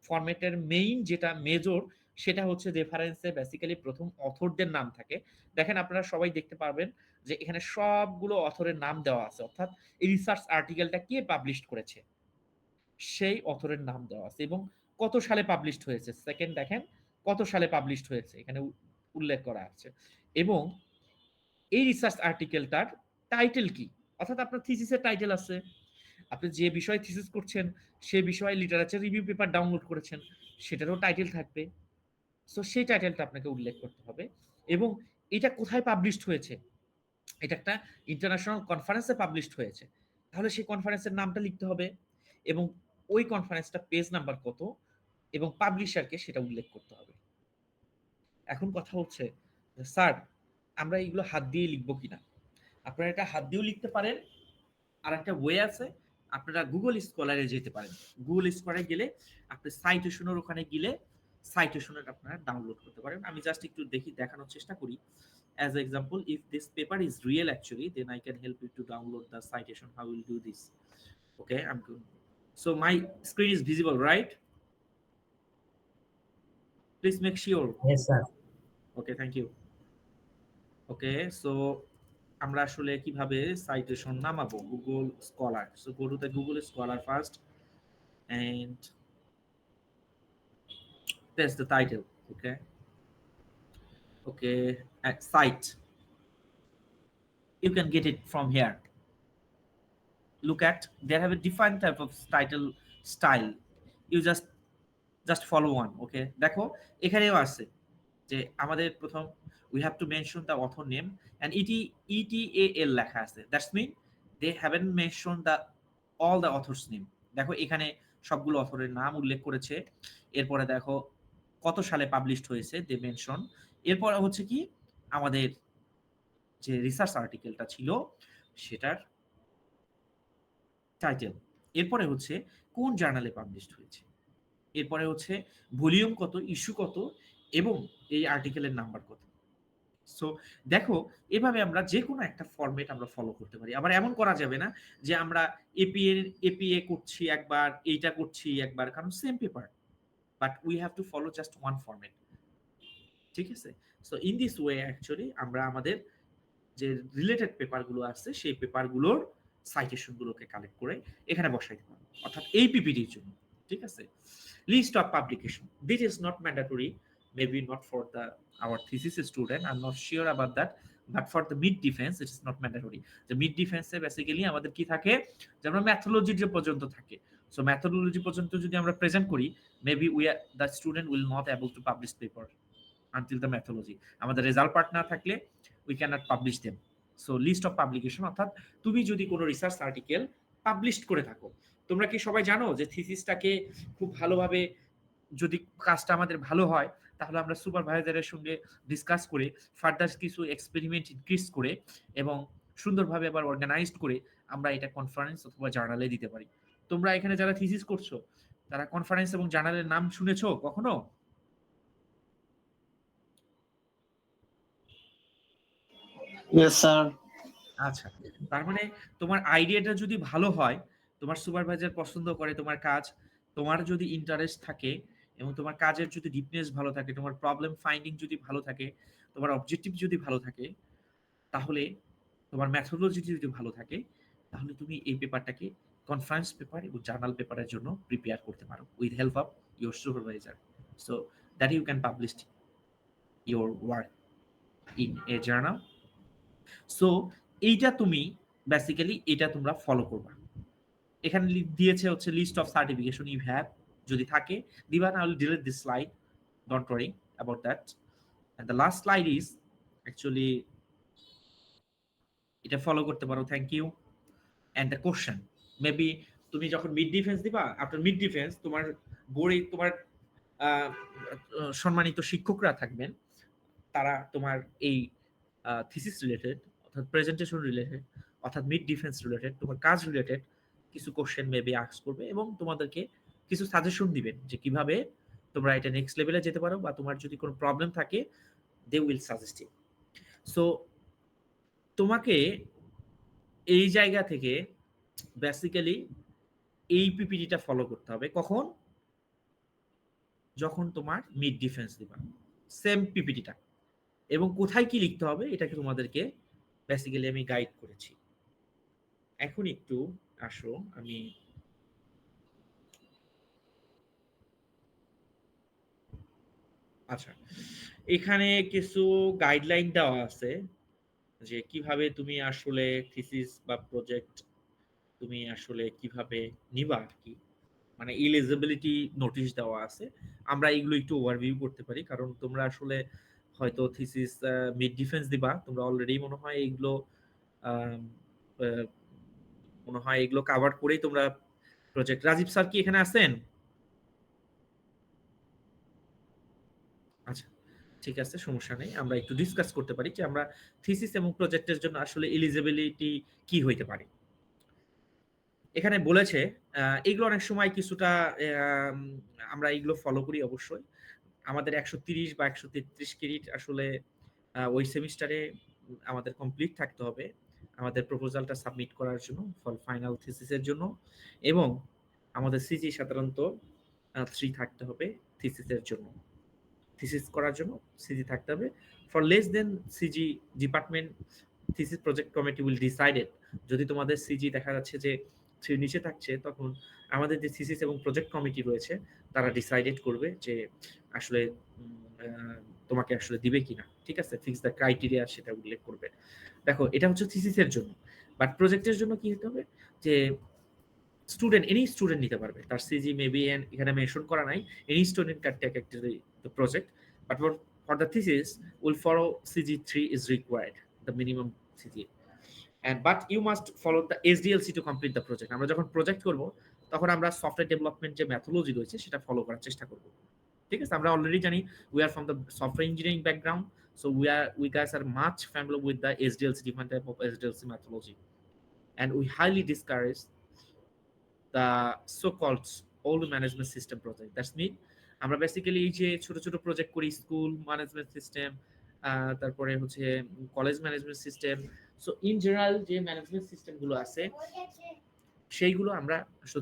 ফরম্যাটের মেইন যেটা মেজর সেটা হচ্ছে রেফারেন্সে বেসিক্যালি প্রথম অথরদের নাম থাকে। দেখেন আপনারা সবাই দেখতে পারবেন যে এখানে সবগুলো অথরের নাম দেওয়া আছে, অর্থাৎ এই রিসার্চ আর্টিকেলটা কে পাবলিশ করেছে সেই অথরের নাম দেওয়া আছে এবং কত সালে পাবলিশড হয়েছে, সেকেন্ড দেখেন কত সালে পাবলিশড হয়েছে এখানে উল্লেখ করা আছে। এবং এই রিসার্চ আর্টিকেলটার টাইটেল কি, অর্থাৎ আপনার থিসিসের টাইটেল আছে, আপনি যে বিষয়ে থিসিস করছেন সে বিষয়ে লিটারেচার রিভিউ পেপার ডাউনলোড করেছেন সেটারও টাইটেল থাকবে। সো সেই টাইটেলটা আপনাকে উল্লেখ করতে হবে এবং এটা কোথায় পাবলিশড হয়েছে, এটা একটা ইন্টারন্যাশনাল কনফারেন্সে পাবলিশড হয়েছে, তাহলে সেই কনফারেন্সের নামটা লিখতে হবে এবং ওই কনফারেন্সটা পেজ নাম্বার কত এবং পাবলিশারকে সেটা উল্লেখ করতে হবে। এখন কথা হচ্ছে স্যার আমরা এইগুলো হাত দিয়ে লিখবো কিনা, আপনারা এটা হাত দিয়েও লিখতে পারেন, আর একটা ওয়ে আছে, আপনারা গুগল স্কলারে যেতে পারেন। গুগল স্কলারে গেলে আপনি সাইটেশনের ওখানে গেলে সাইটেশনের আপনারা ডাউনলোড করতে পারেন। আমি জাস্ট একটু দেখানোর চেষ্টা করি। As an example, if this paper is real actually, then I can help you to download the citation. How will do this? Okay, I'm good. So my screen is visible, right? Please make sure. Yes, sir. Okay, thank you. Okay, so আমরা আসলে কিভাবে সাইটেশন নামাবো, Google scholar. So go to the Google scholar first and paste the title. Okay, at site you can get it from here. Look at, they have a different type of title style, you just follow one. Okay, দেখো এখানেও আছে যে আমাদের প্রথম we have to mention the author name and ETAL লেখা আছে, that's mean they haven't mentioned the all the authors name। দেখো এখানে সবগুলো অথরের নাম উল্লেখ করেছে। এরপরে দেখো কত সালে পাবলিশড হয়েছে দে মেনশন। এরপরে হচ্ছে কি আমাদের যে রিসার্চ আর্টিকেলটা ছিল সেটার টাইটেল, এরপরে হচ্ছে কোন জার্নালে পাবলিশড হয়েছে, এরপরে হচ্ছে ভলিউম কত, ইস্যু কত, এবং এই আর্টিকেলের নাম্বার কত। সো দেখো এভাবে আমরা যে কোনো একটা ফরম্যাট আমরা ফলো করতে পারি। আবার এমন করা যাবে না যে আমরা এপিএ করছি একবার, এইটা করছি একবার, কারণ same paper, but we have to follow just one format, ঠিক আছে। So in this way actually আমরা আমাদের যে রিলেটেড পেপারগুলো আছে সেই পেপারগুলোর সাইটেশনগুলোকে কালেক্ট করে এখানে বসাইতে পারবো, অর্থাৎ এই পিপিটির জন্য, ঠিক আছে। List of publication, this is not mandatory, maybe not for the our thesis student, I'm not sure about that, but for the mid defense it is not mandatory। the mid defense A basically আমাদের কি থাকে, যে আমরা ম্যাথোলজি যে পর্যন্ত থাকে, সো ম্যাথোলজি পর্যন্ত যদি আমরা প্রেজেন্ট করি, maybe we are the student will not able to publish paper until the methodology. আমাদের রেজাল্ট পার্ট না থাকলে we can not publish them. So list of publication, অর্থাৎ তুমি যদি কোনো রিসার্চ আর্টিকেল পাবলিশ করে থাকো, তোমরা কি সবাই জানো যে থিসিসটাকে খুব ভালোভাবে, যদি কাজটা আমাদের ভালো হয় তাহলে আমরা সুপারভাইজারের সঙ্গে ডিসকাস করে ফার্দার কিছু এক্সপেরিমেন্ট ইনক্রিজ করে এবং সুন্দরভাবে আবার অর্গানাইজড করে আমরা এটা কনফারেন্স অথবা জার্নালে দিতে পারি। তোমরা এখানে যারা থিসিস করছো তারা কনফারেন্স এবং জার্নালের নাম শুনেছো কখনো? Yes, sir. আচ্ছা, তার মানে তোমার আইডিয়াটা যদি ভালো হয়, তোমার সুপারভাইজার পছন্দ করে তোমার কাজ, তোমার যদি ইন্টারেস্ট থাকে এবং তোমার কাজের যদি ডিপনেস ভালো থাকে, তোমার প্রবলেম ফাইন্ডিং যদি ভালো থাকে, তোমার অবজেক্টিভ যদি ভালো থাকে, তাহলে তোমার ম্যাথোলজি যদি ভালো থাকে, তাহলে তুমি এই পেপারটাকে কনফারেন্স পেপার এবং জার্নাল পেপারের জন্য প্রিপেয়ার করতে পারো with help of your supervisor. So that you can publish your work in a journal. So এইটা তুমি বেসিক্যালি এটা তোমরা ফলো করবা। এখানে দিয়েছে হচ্ছে list of certification you have, যদি থাকে দিবা, না হলে delete this slide, don't worry about that. And the last slide is actually এটা ফলো করতে পারো, thank you. And the question, maybe তুমি যখন মিড ডিফেন্স দিবা, আফটার মিড ডিফেন্স তোমার বোর্ডে তোমার সম্মানিত শিক্ষকরা থাকবেন, তারা তোমার এই থিসিস রিলেটেড অর্থাৎ প্রেজেন্টেশন রিলেটেড অর্থাৎ মিড ডিফেন্স রিলেটেড তোমার কাজ রিলেটেড কিছু কোশ্চেন মেবি আস্ক করবে এবং তোমাদেরকে কিছু সাজেশন দিবেন যে কিভাবে তোমরা এটা নেক্সট লেভেলে যেতে পারো, বা তোমার যদি কোনো প্রবলেম থাকে they will suggest you. So তোমাকে এই জায়গা থেকে বেসিক্যালি এই পিপিটিটা ফলো করতে হবে। কখন? যখন তোমার মিড ডিফেন্স দিবা, সেম পিপিটিটা, এবং কোথায় কি লিখতে হবে এটাকে তোমাদেরকে বেসিক্যালি আমি গাইড করেছি। এখন একটু আসো, আমি আচ্ছা এখানে কিছু গাইডলাইন দেওয়া আছে যে কিভাবে তুমি আসলে থিসিস বা প্রজেক্ট তুমি আসলে কিভাবে নিবা আর কি, মানে এলিজিবিলিটি নোটিশ দেওয়া আছে। আমরা এগুলো একটু ওভারভিউ করতে পারি, কারণ তোমরা আসলে হয়তো থিসিস মিড ডিফেন্স দিবা, তোমরা অলরেডি মনে হয় এগুলো মনে হয় এগুলো কভার করেই তোমরা প্রজেক্ট। রাজীব স্যার কি এখানে আছেন? আচ্ছা ঠিক আছে, সমস্যা নেই, আমরা একটু ডিসকাস করতে পারি যে আমরা থিসিস এবং প্রজেক্টের জন্য আসলে এলিজিবিলিটি কি হইতে পারে। এখানে বলেছে এগুলো অনেক সময় কিছুটা আমরা এগুলো ফলো করি অবশ্যই। আমাদের 130 বা 133 ক্রেডিট আসলে ওই সেমিস্টারে আমাদের কমপ্লিট থাকতে হবে আমাদের প্রপোজালটা সাবমিট করার জন্য ফর ফাইনাল থিসিসের জন্য, এবং আমাদের সিজি সাধারণত 3 থাকতে হবে থিসিসের জন্য। থিসিস করার জন্য সিজি থাকতে হবে। For less than CG department thesis project committee will decided. যদি তোমাদের সিজি দেখা যাচ্ছে যে 3 নিচে থাকছে, তখন আমাদের যে থিসিস এবং প্রজেক্ট কমিটি রয়েছে তারা ডিসাইডেড করবে যে আসলে তোমাকে আসলে দিবে কিনা, ঠিক আছে, ফিক্স দ্য ক্রাইটেরিয়া সেটা উল্লেখ করবে। দেখো এটা হচ্ছে থিসিসের জন্য, বাট প্রজেক্টের জন্য কি হতে হবে যে স্টুডেন্ট, এনি স্টুডেন্ট নিতে পারবে, তার সিজি মেবি এখানে মেনশন করা নাই, any student can take actually the project, but for for the thesis will follow CG3 is required, the minimum CGA. And but you must follow the SDLC to complete the project. আমরা যখন প্রজেক্ট করব তখন আমরা সফটওয়্যার ডেভেলপমেন্ট যে মেথোলজি রয়েছে সেটা ফলো করার চেষ্টা করব। ঠিক আছে, আমরা অলরেডি জানি we are from the software engineering background, so we guys are much familiar with the SDLC, different type of SDLC methodology, and we highly discourage the so-called old management system project. That's mean আমরা বেসিক্যালি এই যে ছোট ছোট প্রজেক্ট করি, স্কুল ম্যানেজমেন্ট সিস্টেম, তারপরে হচ্ছে college management system, so in general যে ম্যানেজমেন্ট সিস্টেম গুলো আছে সেইগুলো আমরা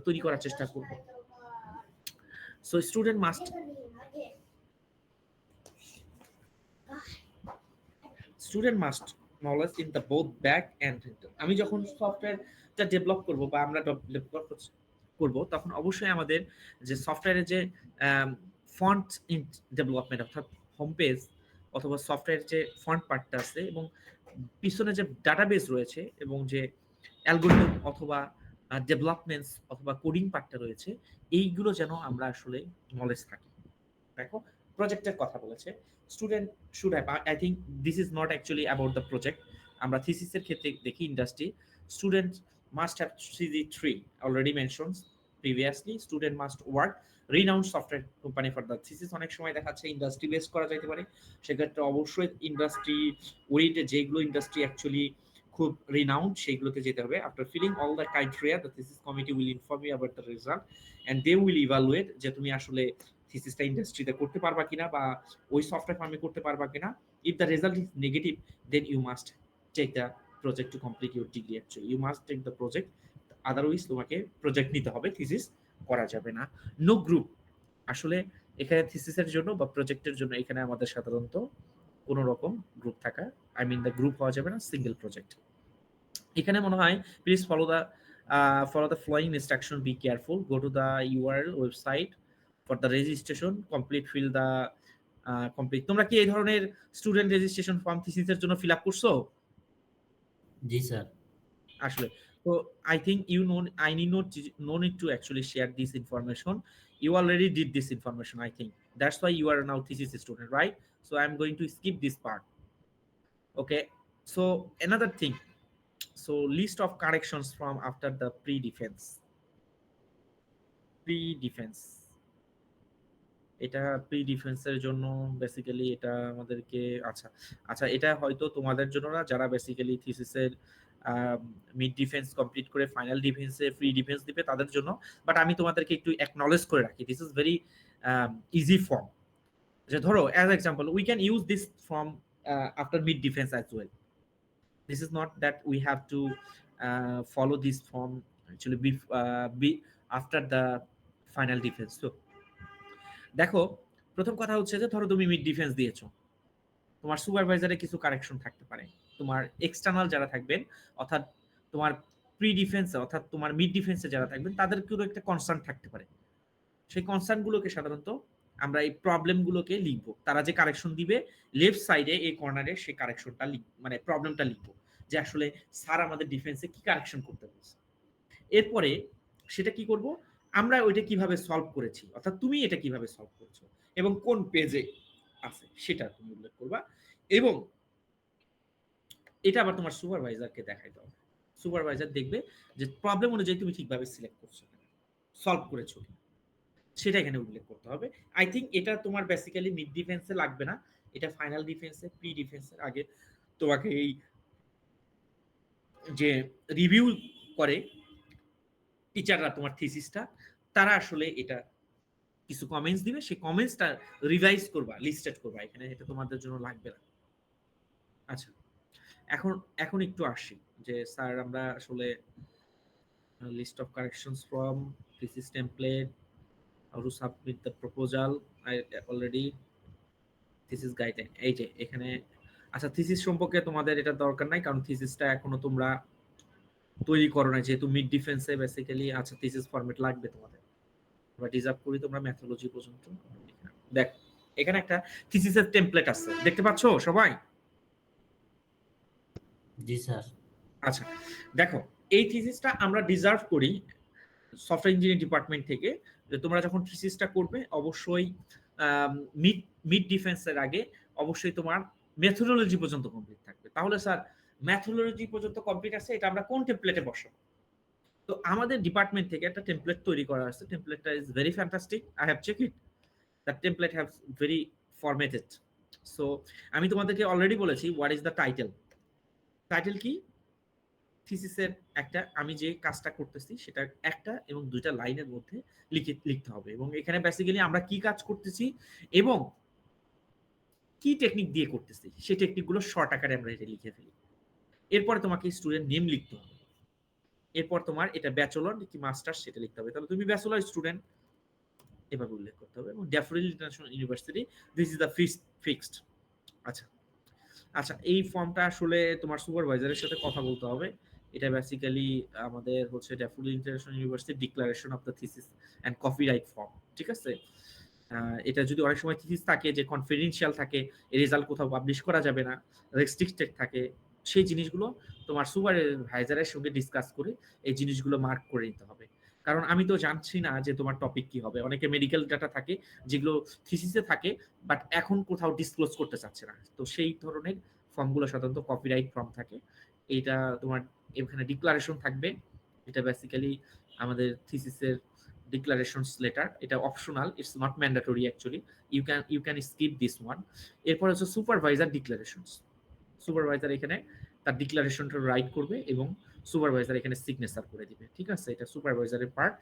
তৈরি করার চেষ্টা করব। So student must knowledge in the both back and front. আমি যখন সফটওয়্যারটা ডেভেলপ করব বা আমরা ডেভেলপ করব তখন অবশ্যই আমাদের যে সফটওয়্যারের যে ফন্ট ডেভেলপমেন্ট অর্থাৎ হোম পেজ অথবা সফটওয়্যারের যে ফন্ট পার্টটা আছে এবং পিছনে যে ডাটাবেস রয়েছে এবং যে অ্যালগরিদম অথবা ডেভেলপমেন্টস অথবা কোডিং পার্টটা রয়েছে, এইগুলো যেন আমরা আসলে নলেজ থাকি। দেখো প্রজেক্টের কথা বলেছে, student should have, I think this is not actually about the project. আমরা থিসিসের ক্ষেত্রে দেখি industry, student must have CG3 already mentions previously. Student must work renowned software company for the thesis. অনেক সময় দেখা যাচ্ছে ইন্ডাস্ট্রি বেস করা যাইতে পারে, সেক্ষেত্রে অবশ্যই ইন্ডাস্ট্রি ওরিয়েন্টেড যেগুলো ইন্ডাস্ট্রি অ্যাকচুয়ালি খুব রিনাউন্ড সেইগুলোতে যেতে হবে। After filling all the criteria the thesis committee will inform you about the result and they will evaluate যে তুমি আসলে থিসিসটা ইন্ডাস্ট্রিতে করতে পারবা কিনা বা ওই সফটওয়্যার ফার্মে করতে পারবা কিনা। If the result is negative then you must take the project to complete your degree. Actually you must take the project, otherwise তোমাকে প্রজেক্ট নিতে হবে, থিসিস করা যাবে না। নো গ্রুপ, আসলে এখানে থিসিসের জন্য বা প্রজেক্টের জন্য এখানে আমাদের সাধারণত কোনো রকম গ্রুপ থাকা, আই মিন দ্য গ্রুপ হওয়া যাবে না, সিঙ্গেল প্রজেক্ট। এখানে মনে হয় please follow the following instruction, be careful, go to the URL website for the registration, complete fill the complete. তোমরা কি এই ধরনের স্টুডেন্ট রেজিস্ট্রেশন ফর্ম থিসিসের জন্য ফিল আপ করছো? জি স্যার। আসলে তো I think I no need to actually share this information. You already did this information, I think. That's why you are now thesis student, right? So I'm going to skip this part. Okay. So another thing. So list of corrections from after the pre-defense. এটা প্রি-ডিফেন্সের জন্য বেসিক্যালি এটা আমাদেরকে আচ্ছা এটা হয়তো তোমাদের জন্য না, যারা বেসিক্যালি থিসিসের মিড ডিফেন্স কমপ্লিট করে ফাইনাল ডিফেন্সে ফ্রি ডিফেন্স দিবে তাদের জন্য, বাট আমি তোমাদেরকে একটু অ্যাকনলেজ করে রাখি, this is very easy form. যে ধরো as example we can use this form after mid defence as well. This is not that we have to follow this form actually be after the final defence. তো দেখো প্রথম কথা হচ্ছে যে ধরো তুমি মিড ডিফেন্স দিয়েছো, তোমার সুপারভাইজারে কিছু কারেকশন থাকতে পারে, তোমার এক্সটার্নাল যারা থাকবেন অর্থাৎ তোমার প্রি ডিফেন্সে অর্থাৎ তোমার মিড ডিফেন্সে যারা থাকবেন তাদেরকেও একটা কনসার্ন থাকতে পারে। সেই কনসার্নগুলোকে সাধারণত আমরা এই প্রবলেমগুলোকে লিখবো, তারা যে কারেকশন দিবে লেফট সাইডে এই কর্নারে সেই কারেকশনটা মানে প্রবলেমটা লিখবো যে আসলে স্যার আমাদের ডিফেন্সে কি কারেকশন করতে বলছে। এরপরে সেটা কি করব, আমরা ওইটা কিভাবে সলভ করেছি অর্থাৎ তুমি এটা কিভাবে সলভ করেছো এবং কোন পেজে আছে সেটা তুমি উল্লেখ করবা, এবং এটা আবার তোমার সুপারভাইজারকে দেখাইতে হবে। সুপারভাইজার দেখবে যে প্রবলেম অনুযায়ী তুমি ঠিকভাবে সিলেক্ট করছো সলভ করেছো, সেটা এখানে উল্লেখ করতে হবে। আই থিঙ্ক এটা তোমার বেসিক্যালি মিড ডিফেন্সে লাগবে না, এটা ফাইনাল ডিফেন্সে প্রি ডিফেন্সের আগে তোমাকে এই যে রিভিউ করে টিচাররা তোমার থিসিসটা, তারা আসলে এটা কিছু কমেন্টস দিবে, সেই কমেন্টসটা রিভাইজ করবা, লিস্টেড করবা, এখানে এটা তোমাদের জন্য লাগবে না। আচ্ছা এখন একটু আসি যে স্যার আমরা আসলে list of corrections from thesis template, how to submit the proposal, I already thesis guideline, এই যে এখানে। আচ্ছা থিসিস সম্পর্কে তোমাদের এটা দরকার নাই কারণ থিসিসটা এখনো তোমরা তৈরি করো না, যেহেতু মিড ডিফেন্সে বেসিক্যালি আচ্ছা থিসিস ফরম্যাট লাগবে তোমাদের। আমরা ডিজার্ভ করি তোমরা মেথোলজি পর্যন্ত। দেখ এখানে একটা থিসিসের টেমপ্লেট আছে, দেখতে পাচ্ছো সবাই? জি স্যার। আচ্ছা দেখো এই থিসিসটা আমরা ডিজার্ভ করি সফটওয়্যার ইঞ্জিনিয়ারিং ডিপার্টমেন্ট থেকে, যে তোমরা যখন থিসিসটা করবে অবশ্যই মিড ডিফেন্সের আগে অবশ্যই তোমার মেথোডোলজি পর্যন্ত কমপ্লিট থাকবে। তাহলে স্যার মেথোডোলজি পর্যন্ত কমপ্লিট আছে, এটা আমরা কোন টেমপ্লেটে বসাবো? তো আমাদের ডিপার্টমেন্ট থেকে একটা টেমপ্লেট তৈরি করা আছে। টেমপ্লেটটা is very fantastic, I have check it. That template have very formatted. So আমি তোমাদেরকে অলরেডি বলেছি what is the title. Title কি? থিসিসের একটা, আমি যে কাজটা করতেছি সেটা একটা এবং দুইটা লাইনের মধ্যে লিখতে হবে, এবং এখানে বেসিক্যালি আমরা কি কাজ করতেছি এবং কি টেকনিক দিয়ে করতেছি সেই টেকনিকগুলো শর্ট আকারে আমরা এটা লিখে ফেলি। এরপরে তোমাকে স্টুডেন্ট নেম লিখতে হবে। এরপর তোমার এটা ব্যাচেলর কি মাস্টার্স সেটা লিখতে হবে। তাহলে তুমি ব্যাচেলর স্টুডেন্ট এভাবে উল্লেখ করতে হবে, এবং daffodil international university this is the fixed. আচ্ছা আচ্ছা, এই ফর্মটা আসলে তোমার সুপারভাইজারের সাথে কথা বলতে হবে। এটা বেসিক্যালি আমাদের হচ্ছে daffodil international university declaration of the thesis and copyright form, ঠিক আছে? এটা যদি অনেক সময় থিসিস থাকে যে কনফিডেন্সিয়াল থাকে, রেজাল্ট কোথাও পাবলিশ করা যাবে না, রেস্ট্রিক্টেড থাকে, সেই জিনিসগুলো তোমার সুপারভাইজারের সঙ্গে ডিসকাস করে এই জিনিসগুলো মার্ক করে নিতে হবে। কারণ আমি তো জানছি না যে তোমার টপিক কি হবে। অনেকে মেডিকেল ডাটা থাকে যেগুলো থিসিসে থাকে বাট এখন কোথাও ডিসক্লোজ করতে চাচ্ছে না, তো সেই ধরনের ফর্মগুলো সাধারণত কপিরাইট ফর্ম থাকে। এইটা তোমার এখানে ডিক্লারেশন থাকবে। এটা বেসিক্যালি আমাদের থিসিসের ডিক্লারেশনস লেটার, এটা optional, it's not mandatory actually, you can skip this one. এরপর হচ্ছে সুপারভাইজার ডিক্লারেশনস। সুপারভাইজার এখানে তার ডিক্লারেশনটা রাইট করবে এবং সুপারভাইজার এখানে সিগনেচার করে দিবে, ঠিক আছে? এটা সুপারভাইজারের পার্ট।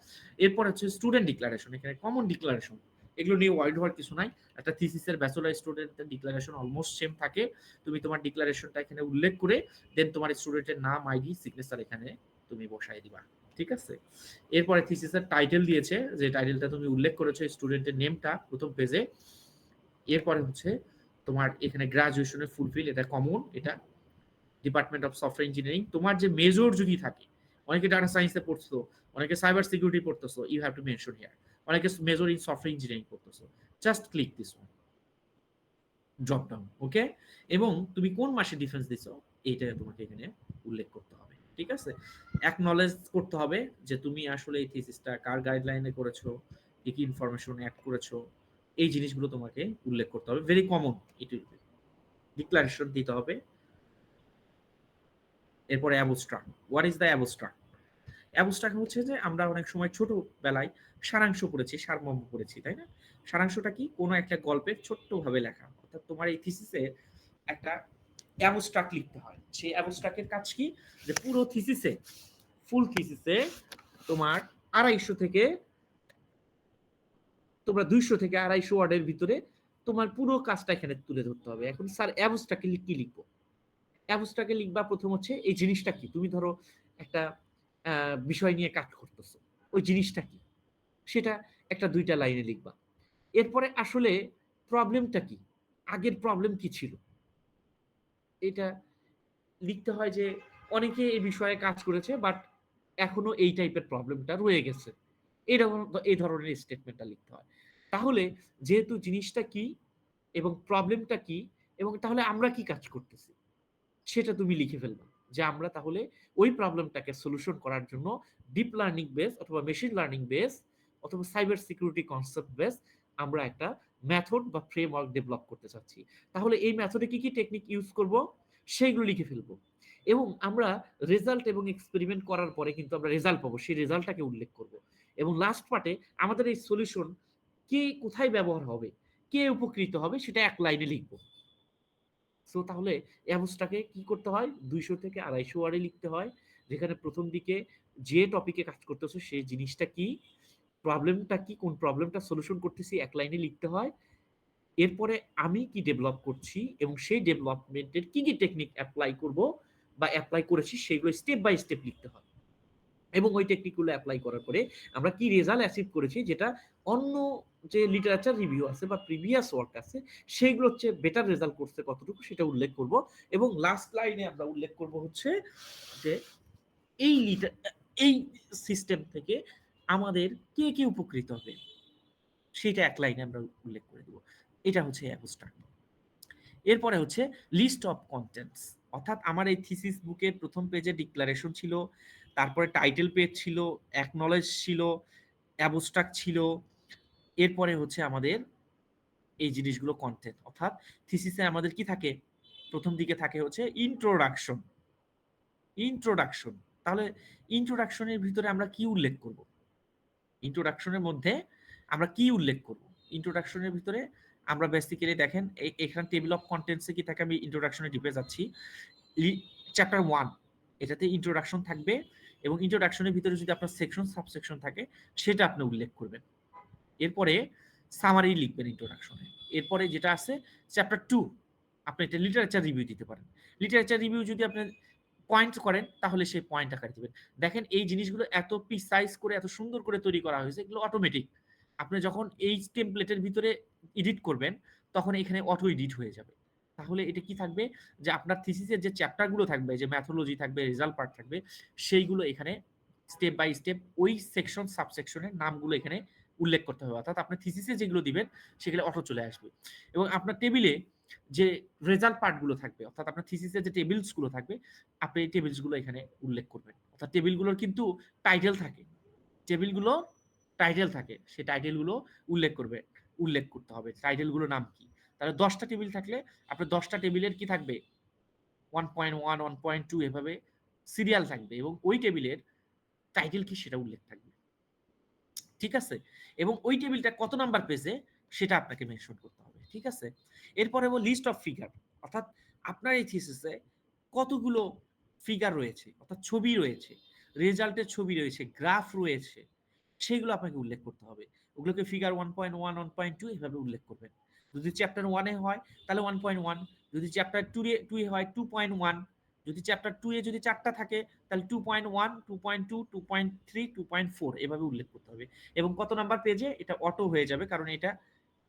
এরপর হচ্ছে স্টুডেন্ট ডিক্লারেশন, এখানে কমন ডিক্লারেশন, এগুলো নিয়ে ওয়াইড হওয়ার কিছু নাই। একটা থিসিসের ব্যাচেলর স্টুডেন্টের ডিক্লারেশন অলমোস্ট সেম থাকে। তুমি তোমার ডিক্লারেশনটা এখানে উল্লেখ করে দেন তোমার স্টুডেন্টের নাম, আইডি, সিগনেচার এখানে তুমি বসাই দিবা, ঠিক আছে? এরপরে থিসিসের টাইটেল দিয়েছে, যে টাইটেলটা তুমি উল্লেখ করেছো স্টুডেন্টের নেমটা প্রথম পেজে। এরপরে হচ্ছে তোমার এখানে গ্রাজুয়েশনের ফুলফিল, এটা কমন, এটা ডিপার্টমেন্ট অফ সফটওয়্যার ইঞ্জিনিয়ারিং। তোমার যে মেজর যদি থাকে, অনেকে ডাটা সায়েন্সে পড়ছো, অনেকে সাইবার সিকিউরিটি পড়তেছো, you have to mention here. অনেকে মেজর ইন সফটওয়্যার ইঞ্জিনিয়ারিং পড়তেছো, just click this one, drop down, okay? এবং তুমি কোন মাসে ডিফেন্স দিছো এইটা তোমাকে এখানে উল্লেখ করতে হবে, ঠিক আছে? অ্যাকনলেজ করতে হবে যে তুমি আসলে এই থিসিসটা কার গাইডলাইনে করেছো, কি কি ইনফরমেশন অ্যাড করেছো, এই জিনিসগুলো তোমাকে উল্লেখ করতে হবে। ভেরি কমন, ইট ডিক্লারেশন দিতে হবে। এরপরে abstract. What is the abstract? Abstract হচ্ছে যে আমরা অনেক সময় ছোটবেলায় সারাংশ পড়েছি, সারমর্ম পড়েছি, তাই না? সারাংশটা কি? কোনো একটা গল্পের ছোট্টভাবে লেখা। অর্থাৎ তোমার এই থিসিসে একটা অ্যাবস্ট্রাক্ট লিখতে হয়। সেই অ্যাবস্ট্রাক্টের কাজ কি? যে পুরো থিসিসে, ফুল থিসিসে তোমার 250 থেকে তোমরা 200 থেকে 250 ওয়ার্ডের ভিতরে তোমার পুরো কাজটা এখানে তুলে ধরতে হবে। এখন স্যার অ্যাবস্ট্রাক্টে কি লিখবো? অ্যাবস্ট্রাক্টে লিখবা প্রথম হচ্ছে এই জিনিসটা কি। তুমি ধরো একটা বিষয় নিয়ে কাজ করতেছো, ওই জিনিসটা কি সেটা একটা 2টা লাইনে লিখবা। এরপরে আসলে প্রবলেমটা কি, আগের প্রবলেম কি ছিল এটা লিখতে হয়। যে অনেকে এই বিষয়ে কাজ করেছে বাট এখনো এই টাইপের প্রবলেমটা রয়ে গেছে, এরকম এই ধরনের স্টেটমেন্টটা লিখতে হয়। তাহলে যেহেতু জিনিসটা কি এবং প্রবলেমটা কি এবং তাহলে আমরা কি কাজ করতেছি সেটা তুমি লিখে ফেলবা, যে আমরা তাহলে ওই প্রবলেমটাকে সলিউশন করার জন্য ডিপ লার্নিং বেস অথবা মেশিন লার্নিং বেস অথবা সাইবার সিকিউরিটি কনসেপ্ট বেস আমরা একটা মেথড বা ফ্রেমওয়ার্ক ডেভেলপ করতে চাচ্ছি। তাহলে এই মেথডে কি কি টেকনিক ইউজ করব সেইগুলো লিখে ফেলবো, এবং আমরা রেজাল্ট এবং এক্সপেরিমেন্ট করার পরে কিন্তু আমরা রেজাল্ট পাবো, সেই রেজাল্টটাকে উল্লেখ করব। এবং লাস্ট পার্টে আমাদের এই সলিউশন কে কোথায় ব্যবহার হবে, কে উপকৃত হবে সেটা এক লাইনে লিখবো। সো তাহলে অ্যাবস্ট্রাক্টে কি করতে হয়? 200 থেকে 250 ওয়ার্ডে লিখতে হয়, যেখানে প্রথম দিকে যে টপিকে কাজ করতেছো সেই জিনিসটা কি, প্রবলেমটা কি, কোন প্রবলেমটা সলিউশন করতেছি এক লাইনে লিখতে হয়। এরপরে আমি কি ডেভেলপ করছি এবং সেই ডেভেলপমেন্টের কি কি টেকনিক অ্যাপ্লাই করব বা অ্যাপ্লাই করেছি সেগুলো স্টেপ বাই স্টেপ লিখতে হয়। এবং ওই টেকনিকগুলো অ্যাপ্লাই করার পরে আমরা কি রেজাল্ট অ্যাচিভ করেছি, যেটা অন্য যে লিটারেচার রিভিউ আছে বা প্রিভিয়াস ওয়ার্ক আছে সেইগুলো হচ্ছে বেটার রেজাল্ট করছে কতটুকু সেটা উল্লেখ করব। এবং লাস্ট লাইনে আমরা উল্লেখ করব হচ্ছে যে এই সিস্টেম থেকে আমাদের কে কে উপকৃত হবে সেটা এক লাইনে আমরা উল্লেখ করে দেব। এটা হচ্ছে অ্যাবস্ট্রাক্ট। এরপরে হচ্ছে লিস্ট অফ কন্টেন্টস, অর্থাৎ আমার এই থিসিস বুকের প্রথম পেজে ডিক্লারেশন ছিল, তারপরে টাইটেল পেজ ছিল, অ্যাকনলেজ ছিল, অ্যাবস্ট্রাক্ট ছিল, এরপরে হচ্ছে আমাদের এই জিনিসগুলো কন্টেন্ট, অর্থাৎ থিসিসে আমাদের কি থাকে, প্রথম দিকে থাকে হচ্ছে ইন্ট্রোডাকশন। তাহলে ইন্ট্রোডাকশনের ভিতরে আমরা কি উল্লেখ করব? ইন্ট্রোডাকশনের মধ্যে আমরা কি উল্লেখ করব? ইন্ট্রোডাকশনের ভিতরে আমরা বেসিক্যালি দেখেন এখানে টেবিল অফ কন্টেন্টসে কি থাকে, আমি ইন্ট্রোডাকশনে ডিপে যাচ্ছি। চ্যাপ্টার 1 এটাতে ইন্ট্রোডাকশন থাকবে, এবং ইন্ট্রোডাকশনের ভিতরে যদি আপনার সেকশন সাবসেকশন থাকে সেটা আপনি উল্লেখ করবেন। এরপরে সামারি লিখবেন ইন্ট্রোডাকশনে। এরপরে যেটা আছে চ্যাপ্টার 2, আপনি এটা লিটারেচার রিভিউ দিতে পারেন। লিটারেচার রিভিউ যদি আপনি পয়েন্ট করেন তাহলে সেই পয়েন্ট আকারে দিবেন। দেখেন এই জিনিসগুলো এত প্রিসাইজ করে এত সুন্দর করে তৈরি করা হয়েছে, এগুলো অটোমেটিক। আপনি যখন এই টেমপ্লেটের ভিতরে এডিট করবেন তখন এখানে অটো এডিট হয়ে যাবে। তাহলে এটা কি থাকবে, যে আপনার থিসিসের যে চ্যাপ্টারগুলো থাকবে, যে ম্যাথোলজি থাকবে, রেজাল্ট পার্ট থাকবে, সেইগুলো এখানে স্টেপ বাই স্টেপ ওই সেকশন সাবসেকশনের নামগুলো এখানে উল্লেখ করতে হবে। অর্থাৎ আপনার থিসিসে যেগুলো দিবেন সেগুলো অটো চলে আসবে। এবং আপনার টেবিলে যে রেজাল্ট পার্টগুলো থাকবে, অর্থাৎ আপনার থিসিসের যে টেবিলসগুলো থাকবে, আপনি এই টেবিলসগুলো এখানে উল্লেখ করবেন। অর্থাৎ টেবিলগুলোর কিন্তু টাইটেল থাকে, টেবিলগুলো টাইটেল থাকে, সেই টাইটেলগুলো উল্লেখ করতে হবে। টাইটেলগুলো নাম কি? তাহলে 10টা টেবিল থাকলে আপনার 10টা টেবিলের কি থাকবে, 1.1 1.2 এভাবে সিরিয়াল থাকবে, এবং ওই টেবিলের টাইটেল কি সেটা উল্লেখ থাকবে। ঠিক আছে? এবং ওই টেবিলটা কত নাম্বার পেজে সেটা আপনাকে মেনশন করতে হবে। ঠিক আছে? এরপরে হলো লিস্ট অফ ফিগার, অর্থাৎ আপনার এই থিসিসে কতগুলো ফিগার রয়েছে, অর্থাৎ ছবি রয়েছে, রেজাল্টের ছবি রয়েছে, গ্রাফ রয়েছে, সেগুলো আপনাকে উল্লেখ করতে হবে। ওগুলোকে ফিগার 1.1 1.2 এভাবে উল্লেখ করবেন। যদি চ্যাপ্টার 1 এ হয় তাহলে 1.1, যদি চ্যাপ্টার 2 এ হয় 2.1, যদি চ্যাপ্টার 2 এ যদি 4টা থাকে তাহলে 2.1 2.2 2.3 2.4 এভাবে উল্লেখ করতে হবে। এবং কত নাম্বার পেজে এটা অটো হয়ে যাবে, কারণ এটা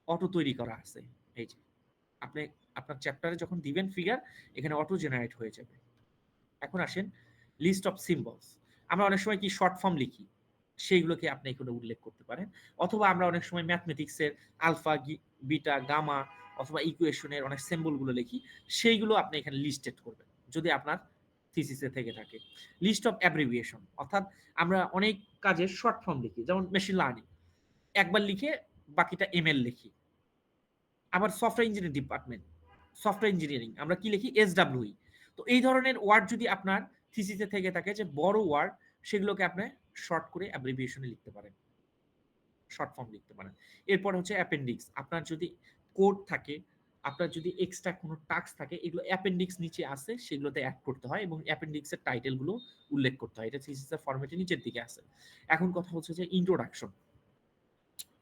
অটো তৈরি করা আছে। এই যে আপনি আপনার চ্যাপ্টারে যখন দিবেন ফিগার, এখানে অটো জেনারেট হয়ে যাবে। এখন আসেন লিস্ট অফ সিম্বলস। আমরা অনেক সময় কি শর্ট ফর্ম লিখি, সেইগুলোকে আপনি এখানে উল্লেখ করতে পারেন। অথবা আমরা অনেক সময় ম্যাথমেটিক্সের আলফা, বিটা, গামা অথবা ইকুয়েশনের অনেক সিম্বলগুলো লিখি, সেইগুলো আপনি এখানে লিস্টেড করবেন যদি আপনার থিসিসে থেকে থাকে। লিস্ট অফ অ্যাব্রিভিয়েশন, অর্থাৎ আমরা অনেক কাজের শর্ট ফর্ম লিখি, যেমন মেশিন লার্নিং একবার লিখে বাকিটা এমএল লিখি। আবার software engineering department, software engineering আমরা কি লিখি, এসডব্লিউই। তো এই ধরনের ওয়ার্ড যদি আপনার থিসিসে থেকে থাকে, যে বড় ওয়ার্ড, সেগুলোকে আপনি শর্ট করে অ্যাব্রিভিয়েশনে লিখতে পারেন, শর্ট ফর্ম লিখতে পারেন। এরপর হচ্ছে অ্যাপেন্ডিক্স, আপনার যদি কোড থাকে, আপনার যদি এক্সট্রা কোনো টাস্ক থাকে, এগুলো অ্যাপেন্ডিক্স নিচে আসে, সেগুলোতে অ্যাড করতে হয়, এবং অ্যাপেন্ডিক্সের টাইটেলগুলো উল্লেখ করতে হয়। এটা থিসিসের ফরম্যাটে নিচের দিকে আছে। এখন কথা হচ্ছে যে ইন্ট্রোডাকশন।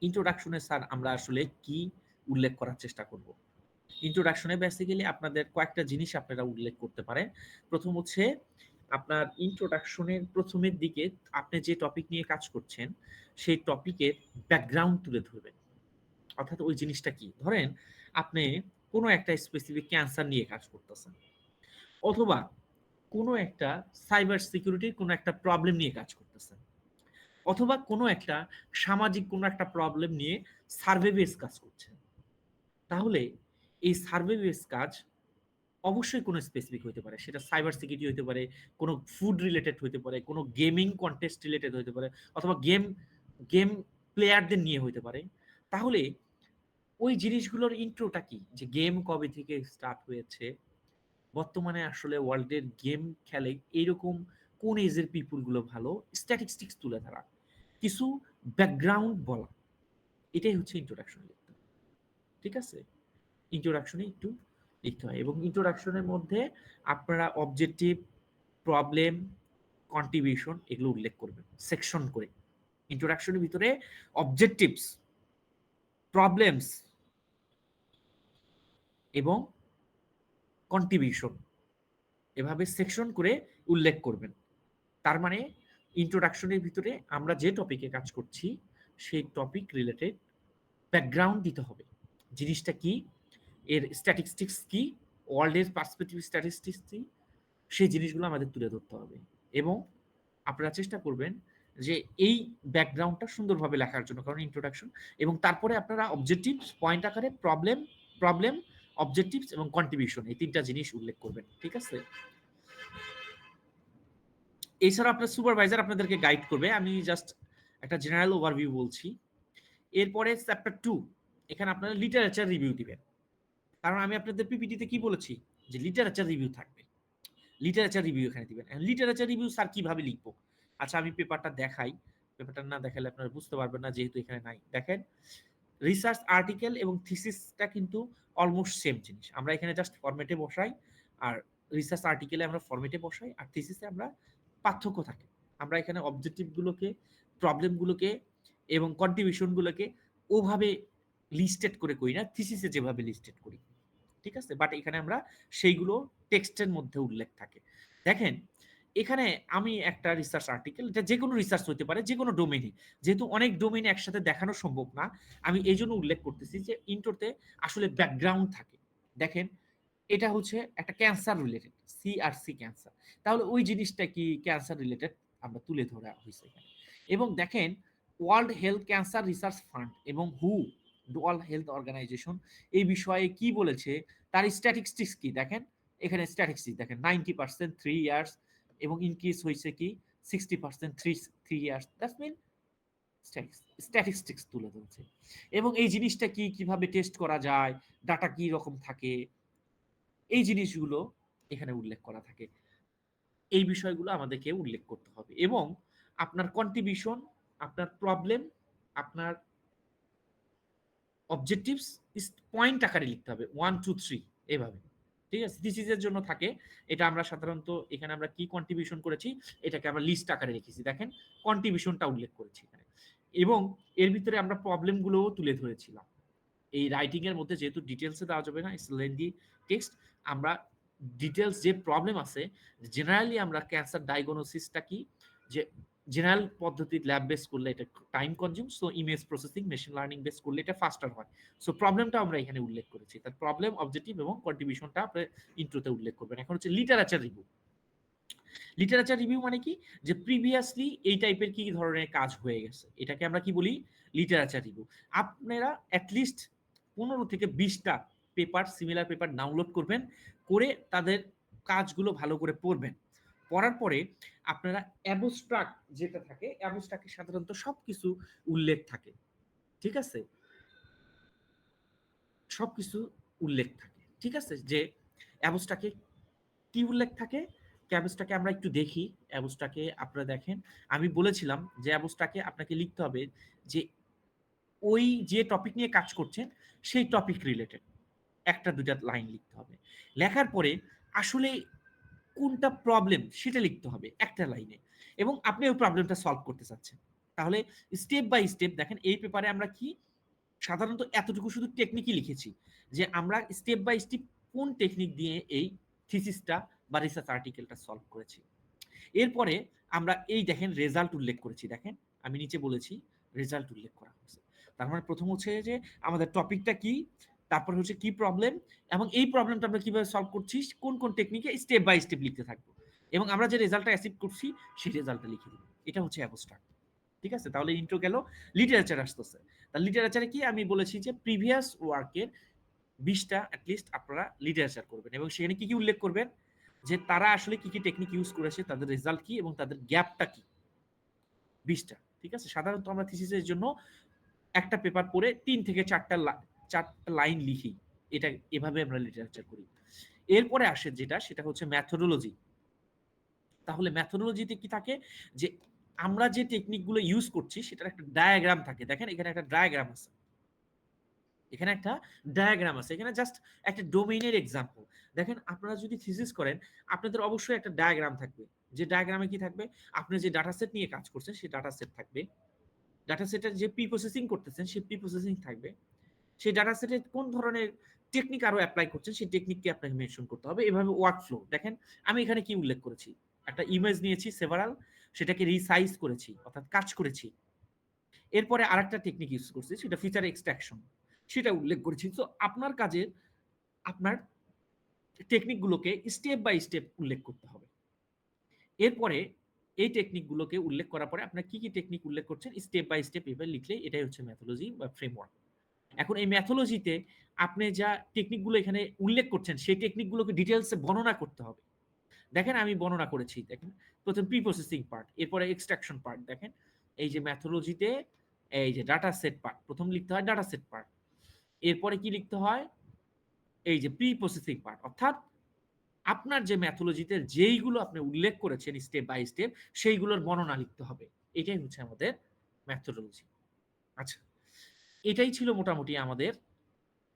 ইন্ট্রোডাকশনে স্যার আমরা আসলে কি উল্লেখ করার চেষ্টা করব? ইন্ট্রোডাকশনে বেসিক্যালি আপনাদের কয়েকটা জিনিস আপনারা উল্লেখ করতে পারেন। প্রথম হচ্ছে আপনার ইন্ট্রোডাকশনের প্রথমের দিকে আপনি যে টপিক নিয়ে কাজ করছেন সেই টপিকের ব্যাকগ্রাউন্ড তুলে ধরবেন। অর্থাৎ ওই জিনিসটা কি, ধরেন আপনি কোনো একটা স্পেসিফিক ক্যান্সার নিয়ে কাজ করতেছেন, অথবা কোনো একটা সাইবার সিকিউরিটির কোনো একটা প্রবলেম নিয়ে কাজ করতেছেন, অথবা কোনো একটা সামাজিক কোনো একটা প্রবলেম নিয়ে সার্ভে বেস কাজ করছেন। তাহলে এই সার্ভে বেস কাজ অবশ্যই কোনো স্পেসিফিক হতে পারে, সেটা সাইবার সিকিউরিটি হতে পারে, কোনো ফুড রিলেটেড হতে পারে, কোনো গেমিং কন্টেস্ট রিলেটেড হতে পারে, অথবা গেম প্লেয়ারদের নিয়ে হতে পারে। তাহলে ওই জিনিসগুলোর ইন্ট্রোটা কি, যে গেম কবে থেকে স্টার্ট হয়েছে, বর্তমানে আসলে ওয়ার্ল্ডের গেম খেলে এইরকম কোন এজের পিপুল গুলো ভালো, স্ট্যাটিস্টিক্স তুলে ধরা, কিছু ব্যাকগ্রাউন্ড বলা, এটাই হচ্ছে ইন্ট্রোডাকশন লিখতে। ঠিক আছে? ইন্ট্রোডাকশনে একটু লিখতে হয়, এবং ইন্ট্রোডাকশনের মধ্যে আপনারা অবজেক্টিভ, প্রবলেম, কন্ট্রিবিউশন এগুলো উল্লেখ করবেন সেকশন করে। ইন্ট্রোডাকশনের ভিতরে অবজেক্টিভস, প্রবলেমস এবং কন্ট্রিবিউশন এভাবে সেকশন করে উল্লেখ করবেন। তার মানে ইন্ট্রোডাকশনের ভিতরে আমরা যে টপিকে কাজ করছি সেই টপিক রিলেটেড ব্যাকগ্রাউন্ড দিতে হবে, জিনিসটা কি, এর স্ট্যাটিস্টিক্স কি, ওয়ার্ল্ডের পার্সপেক্টিভ স্ট্যাটিস্টিক্স কি, সেই জিনিসগুলো আমাদের তুলে ধরতে হবে। এবং আপনারা চেষ্টা করবেন যে এই ব্যাকগ্রাউন্ডটা সুন্দরভাবে লেখার জন্য, কারণ ইন্ট্রোডাকশন। এবং তারপরে আপনারা অবজেক্টিভস পয়েন্ট আকারে প্রবলেম অবজেক্টিভস এবং কন্ট্রিবিউশন এই তিনটা জিনিস উল্লেখ করবেন। ঠিক আছে? এছাড়া আপনার সুপারভাইজার আপনাদেরকে গাইড করবে, আমি জাস্ট একটা জেনারেল ওভারভিউ বলছি। এরপরে চ্যাপ্টার 2, এখানে আপনারা লিটারেচার রিভিউ দিবেন, কারণ আমি আপনাদের পিপিটিতে কি বলেছি যে লিটারেচার রিভিউ থাকবে, লিটারেচার রিভিউ এখানে দিবেন। লিটারেচার রিভিউ স্যার কিভাবে লিখবো? আচ্ছা আমি পেপারটা দেখাই, পেপারটা না দেখালে আপনারা বুঝতে পারবেন না যেহেতু এখানে নাই। দেখেন রিসার্চ আর্টিকেল এবং থিসিসটা কিন্তু অলমোস্ট সেম জিনিস, আমরা এখানে জাস্ট ফরম্যাটে বসাই, আর রিসার্চ আর্টিকেলে আমরা ফরম্যাটে বসাই, আর থিসিসে আমরা পার্থক্য থাকে, আমরা এখানে অবজেক্টিভগুলোকে, প্রবলেমগুলোকে এবং কন্ট্রিবিউশনগুলোকে ওভাবে লিস্টেড করে করি না, থিসিসে যেভাবে লিস্টেড করি, ঠিক আছে? বাট এখানে আমরা সেইগুলো টেক্সটের মধ্যে উল্লেখ থাকে। দেখেন এখানে আমি একটা রিসার্চ আর্টিকেল, এটা যে কোনো রিসার্চ হতে পারে, যে কোনো ডোমেইনে, যেহেতু অনেক ডোমেইনে একসাথে দেখানো সম্ভব না, আমি এই জন্য উল্লেখ করতেছি যে ইন্ট্রোতে আসলে ব্যাকগ্রাউন্ড থাকে। দেখেন এটা হচ্ছে একটা ক্যান্সার রিলেটেড, সিআরসি ক্যান্সার, তাহলে ওই জিনিসটা কি ক্যান্সার রিলেটেড আমরা তুলে ধরা হয়েছে এখানে। এবং দেখেন world health cancer research fund এবং ওয়ার্ল্ড হেলথ অর্গানাইজেশন এই বিষয়ে কি বলেছে, তার স্ট্যাটিস্টিক্স কি দেখেন, এখানে স্ট্যাটিস্টিক্স দেখেন 90% 3 ইয়ার্স এবং ইনক্রিজ হয়েছে কি 60% 3 ইয়ার্স, দ্যাটস মিন স্ট্যাটিস্টিক্স তুলে ধরেছে। এবং এই জিনিসটা কি, কিভাবে টেস্ট করা যায়, ডাটা কি রকম থাকে, এই জিনিসগুলো এখানে উল্লেখ করা থাকে। এই বিষয়গুলো আমাদেরকে উল্লেখ করতে হবে এবং আপনার কন্ট্রিবিউশন, আপনার প্রবলেম, আপনার অবজেক্টিভস পয়েন্ট আকারে লিখতে হবে 1 2 3 এভাবে, ঠিক আছে? থিসিসের জন্য থাকে এটা, আমরা সাধারণত এখানে আমরা কি কন্ট্রিবিউশন করেছি এটাকে আমরা লিস্ট আকারে রেখেছি, দেখেন কন্ট্রিবিউশনটা উল্লেখ করেছি এখানে, এবং এর ভিতরে আমরা প্রবলেমগুলোও তুলে ধরেছিলাম। এই রাইটিং এর মধ্যে যেহেতু ডিটেলসে দেওয়া যাবে না, ইটস লেন্দি টেক্সট, আমরা ডিটেলস যে প্রবলেম আছে, জেনারেলি আমরা ক্যান্সার ডায়াগনোসিসটা কি, যে জেনারেল পদ্ধতি ল্যাব বেস করলে এটা time consume, so image processing machine learning base করলে এটা ফাস্টার হয়। সো প্রবলেমটা আমরা এখানে উল্লেখ করেছি, তার প্রবলেম, অবজেক্টিভ এবং কন্ট্রিবিউশনটা আপনি ইন্ট্রোতে উল্লেখ করবেন। এখন হচ্ছে লিটারেচার রিভিউ। লিটারেচার রিভিউ মানে কি, যে প্রিভিয়াসলি এই টাইপের কি ধরনের কাজ হয়ে গেছে, এটাকে আমরা কি বলি, লিটারেচার রিভিউ। আপনারা অ্যাটলিস্ট 15 থেকে 20টা পেপার, সিমিলার পেপার ডাউনলোড করবেন, করে তাদের কাজগুলো ভালো করে পড়বেন। পড়ার পরে আপনারা অ্যাবস্ট্রাক্ট যেটা থাকে, অ্যাবস্ট্রাক্টে সাধারণত সবকিছু উল্লেখ থাকে, ঠিক আছে? সবকিছু উল্লেখ থাকে, ঠিক আছে? যে অ্যাবস্ট্রাক্টে কি উল্লেখ থাকে, অ্যাবস্ট্রাক্টে আমরা একটু দেখি। অ্যাবস্ট্রাক্টে আপনারা দেখেন, আমি বলেছিলাম যে অ্যাবস্ট্রাক্টে আপনাকে লিখতে হবে যে ওই যে টপিক নিয়ে কাজ করছেন সেই টপিক রিলেটেড একটা দুইটা লাইন লিখতে হবে। লেখার পরে আসলে কোনটা প্রবলেম সেটা লিখতে হবে একটা লাইনে, এবং আপনি ওই প্রবলেমটা সলভ করতে চাচ্ছেন। তাহলে স্টেপ বাই স্টেপ দেখেন, এই পেপারে আমরা কি সাধারণত এতটুকু শুধু টেকনিকই লিখেছি, যে আমরা স্টেপ বাই স্টেপ কোন টেকনিক দিয়ে এই থিসিসটা বা রিসার্চ আর্টিকেলটা সলভ করেছি। এরপরে আমরা এই দেখেন রেজাল্ট উল্লেখ করেছি, দেখেন আমি নিচে বলেছি রেজাল্ট উল্লেখ করা হয়েছে। তার মানে প্রথম হচ্ছে যে আমাদের টপিকটা কি, তারপর হচ্ছে কি প্রবলেম, এবং এই প্রবলেমটা আমরা কিভাবে সলভ করছি, কোন কোন টেকনিকে, স্টেপ বাই স্টেপ লিখতে থাকবো, এবং আমরা যে রেজাল্টটা অ্যাচিভ করছি সেই রেজাল্টটা লিখে দিব। এটা হচ্ছে অ্যাবস্ট্রাক্ট, ঠিক আছে? তাহলে ইন্ট্রো গেল, লিটারেচার আসতেছে। তাহলে লিটারেচারে কি আমি বলেছি যে প্রিভিয়াস ওয়ার্কের 20টা অ্যাটলিস্ট আপনারা লিটারেচার করবেন, এবং সেখানে কি কি উল্লেখ করবেন, যে তারা আসলে কি কি টেকনিক ইউজ করেছে, তাদের রেজাল্ট কি, এবং তাদের গ্যাপটা কি, 20টা, ঠিক আছে? সাধারণত আমরা থিসিসের জন্য একটা পেপার পড়ে 3 থেকে 4টা লাইন লিখি, এটা এভাবে আমরা লিটারেচার করি। এরপরে আসে যেটা, সেটা হচ্ছে ম্যাথোডোলজি। তাহলে ম্যাথোডোলজিতে কি থাকে, যে আমরা যে টেকনিকগুলো ইউজ করছি সেটার একটা ডায়াগ্রাম থাকে, দেখেন এখানে একটা ডায়াগ্রাম আছে, এখানে একটা ডায়াগ্রাম আছে, এখানে জাস্ট একটা ডোমেইনের এক্সাম্পল। দেখেন আপনারা যদি থিসিস করেন আপনাদের অবশ্যই একটা ডায়াগ্রাম থাকবে, যে ডায়াগ্রামে কি থাকবে, আপনি যে ডাটা সেট নিয়ে কাজ করছেন সেই ডাটা সেট থাকবে, ডাটা সেটের যে প্রি প্রসেসিং করতেছেন সেই প্রি প্রসেসিং থাকবে, সেই ডাটা সেটে কোন ধরনের টেকনিক আরো অ্যাপ্লাই করছেন সেই টেকনিককে আপনাকে মেনশন করতে হবে। এভাবে ওয়ার্ক ফ্লো দেখেন, আমি এখানে কি উল্লেখ করেছি, একটা ইমেজ নিয়েছি সেভারাল, সেটাকে রিসাইজ করেছি অর্থাৎ কাজ করেছি, এরপরে আরেকটা টেকনিক ইউজ করছি সেটা ফিচার এক্সট্রাকশন, সেটা উল্লেখ করেছি। তো আপনার কাজের আপনার টেকনিকগুলোকে স্টেপ বাই স্টেপ উল্লেখ করতে হবে। এরপরে এই টেকনিকগুলোকে উল্লেখ করার পরে আপনার কি কি টেকনিক উল্লেখ করছেন স্টেপ বাই স্টেপ এভাবে লিখলে এটাই হচ্ছে ম্যাথোলজি বা ফ্রেমওয়ার্ক। এখন এই ম্যাথোলজিতে আপনি যা টেকনিকগুলো এখানে উল্লেখ করছেন সেই টেকনিকগুলোকে ডিটেলসে বর্ণনা করতে হবে। দেখেন আমি বর্ণনা করেছি, দেখেন প্রথম প্রি প্রসেসিং পার্ট, এরপরে এক্সট্রাকশন পার্ট, দেখেন এই যে ম্যাথোলজিতে এই যে ডাটা সেট পার্ট, প্রথম লিখতে হয় ডাটা সেট পার্ট, এরপরে কি লিখতে হয়, এই যে প্রি প্রসেসিং পার্ট, অর্থাৎ আপনার যে ম্যাথোলজিতে যেইগুলো আপনি উল্লেখ করেছেন স্টেপ বাই স্টেপ সেইগুলোর বর্ণনা লিখতে হবে। এটাই হচ্ছে আমাদের ম্যাথোলজি। আচ্ছা, এটাই ছিল মোটামুটি আমাদের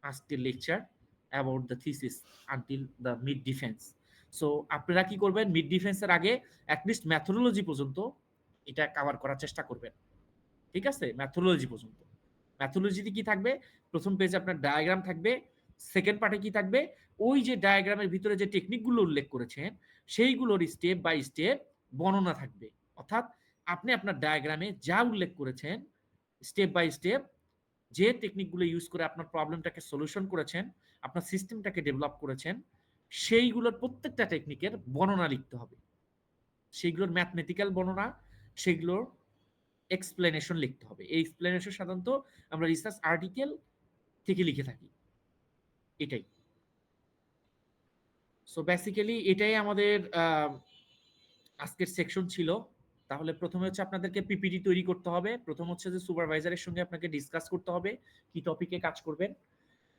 আজকের lecture about the thesis until the mid defence. So আপনারা কি করবেন, মিড ডিফেন্সের আগে অ্যাটলিস্ট ম্যাথোলজি পর্যন্ত এটা কভার করার চেষ্টা করবেন, ঠিক আছে? ম্যাথোলজি পর্যন্ত। ম্যাথোলজিতে কি থাকবে, প্রথম পেজে আপনার ডায়াগ্রাম থাকবে, সেকেন্ড পার্টে কি থাকবে, ওই যে ডায়াগ্রামের ভিতরে যে টেকনিকগুলো উল্লেখ করেছেন সেইগুলোর স্টেপ বাই স্টেপ বর্ণনা থাকবে। অর্থাৎ আপনি আপনার ডায়াগ্রামে যা উল্লেখ করেছেন স্টেপ বাই স্টেপ, যে টেকনিকগুলো ইউজ করে আপনার প্রবলেমটাকে সলিউশন করেছেন, আপনার সিস্টেমটাকে ডেভেলপ করেছেন, সেইগুলোর প্রত্যেকটা টেকনিকের বর্ণনা লিখতে হবে। সেইগুলোর ম্যাথমেটিক্যাল বর্ণনা, সেগুলোর এক্সপ্লেনেশন লিখতে হবে। এই এক্সপ্লেনেশন সাধারণত আমরা রিসার্চ আর্টিকেল থেকে লিখে থাকি। এটাই। সো বেসিক্যালি এটাই আমাদের আজকের সেকশন ছিল। তাহলে প্রথমে হচ্ছে আপনাদেরকে পিপিটি তৈরি করতে হবে। প্রথম হচ্ছে যে সুপারভাইজারের সঙ্গে আপনাকে ডিসকাস করতে হবে কি টপিকে কাজ করবেন,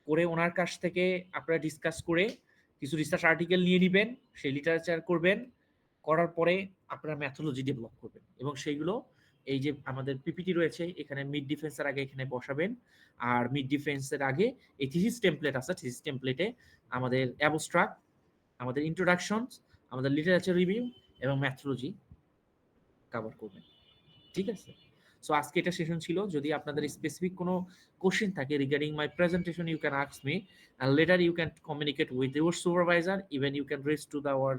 করে ওনার কাছ থেকে আপনারা ডিসকাস করে কিছু রিসার্চ আর্টিকেল নিয়ে নেবেন, সেই লিটারেচার করবেন, করার পরে আপনারা ম্যাথোলজি ডেভেলপ করবেন এবং সেইগুলো এই যে আমাদের পিপিটি রয়েছে এখানে মিড ডিফেন্সের আগে এখানে বসাবেন। আর মিড ডিফেন্সের আগে এই থিসিস টেমপ্লেট আছে, থিসিস টেমপ্লেটে আমাদের অ্যাবস্ট্রাক্ট, আমাদের ইন্ট্রোডাকশন, আমাদের লিটারেচার রিভিউ এবং ম্যাথোলজি কভার করবেন, ঠিক আছে? সো আজকে এটা সেশন ছিল। যদি আপনাদের স্পেসিফিক কোনো কোশ্চেন থাকে regarding my presentation, you can ask me and later you can communicate with your supervisor. Even you can reach to our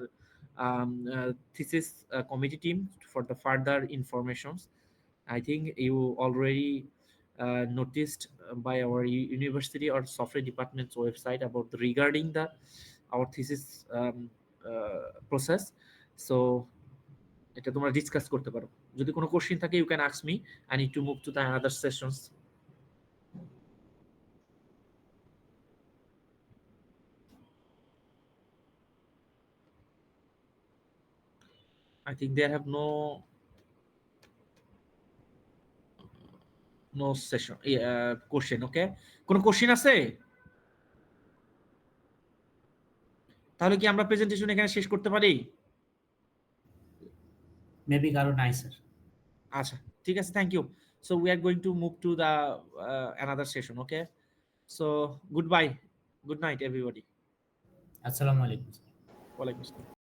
thesis committee team for the further informations. I think you already noticed by our university or software department's website about regarding our thesis process. So এটা তোমরা ডিসকাস করতে পারো। যদি কোনো কোশ্চেন থাকে you can ask me, I need to move to the another sessions. I think there have no session question. Okay, কোনো কোশ্চেন আছে? তাহলে কি আমরা প্রেজেন্টেশন এখানে শেষ করতে পারি? মেবি কারো নাই স্যার। আচ্ছা, ঠিক আছে, thank you. So we are going to move to the another session. Okay, so good bye, good night everybody. আসসালামু আলাইকুম। ওয়ালাইকুম আসসালাম।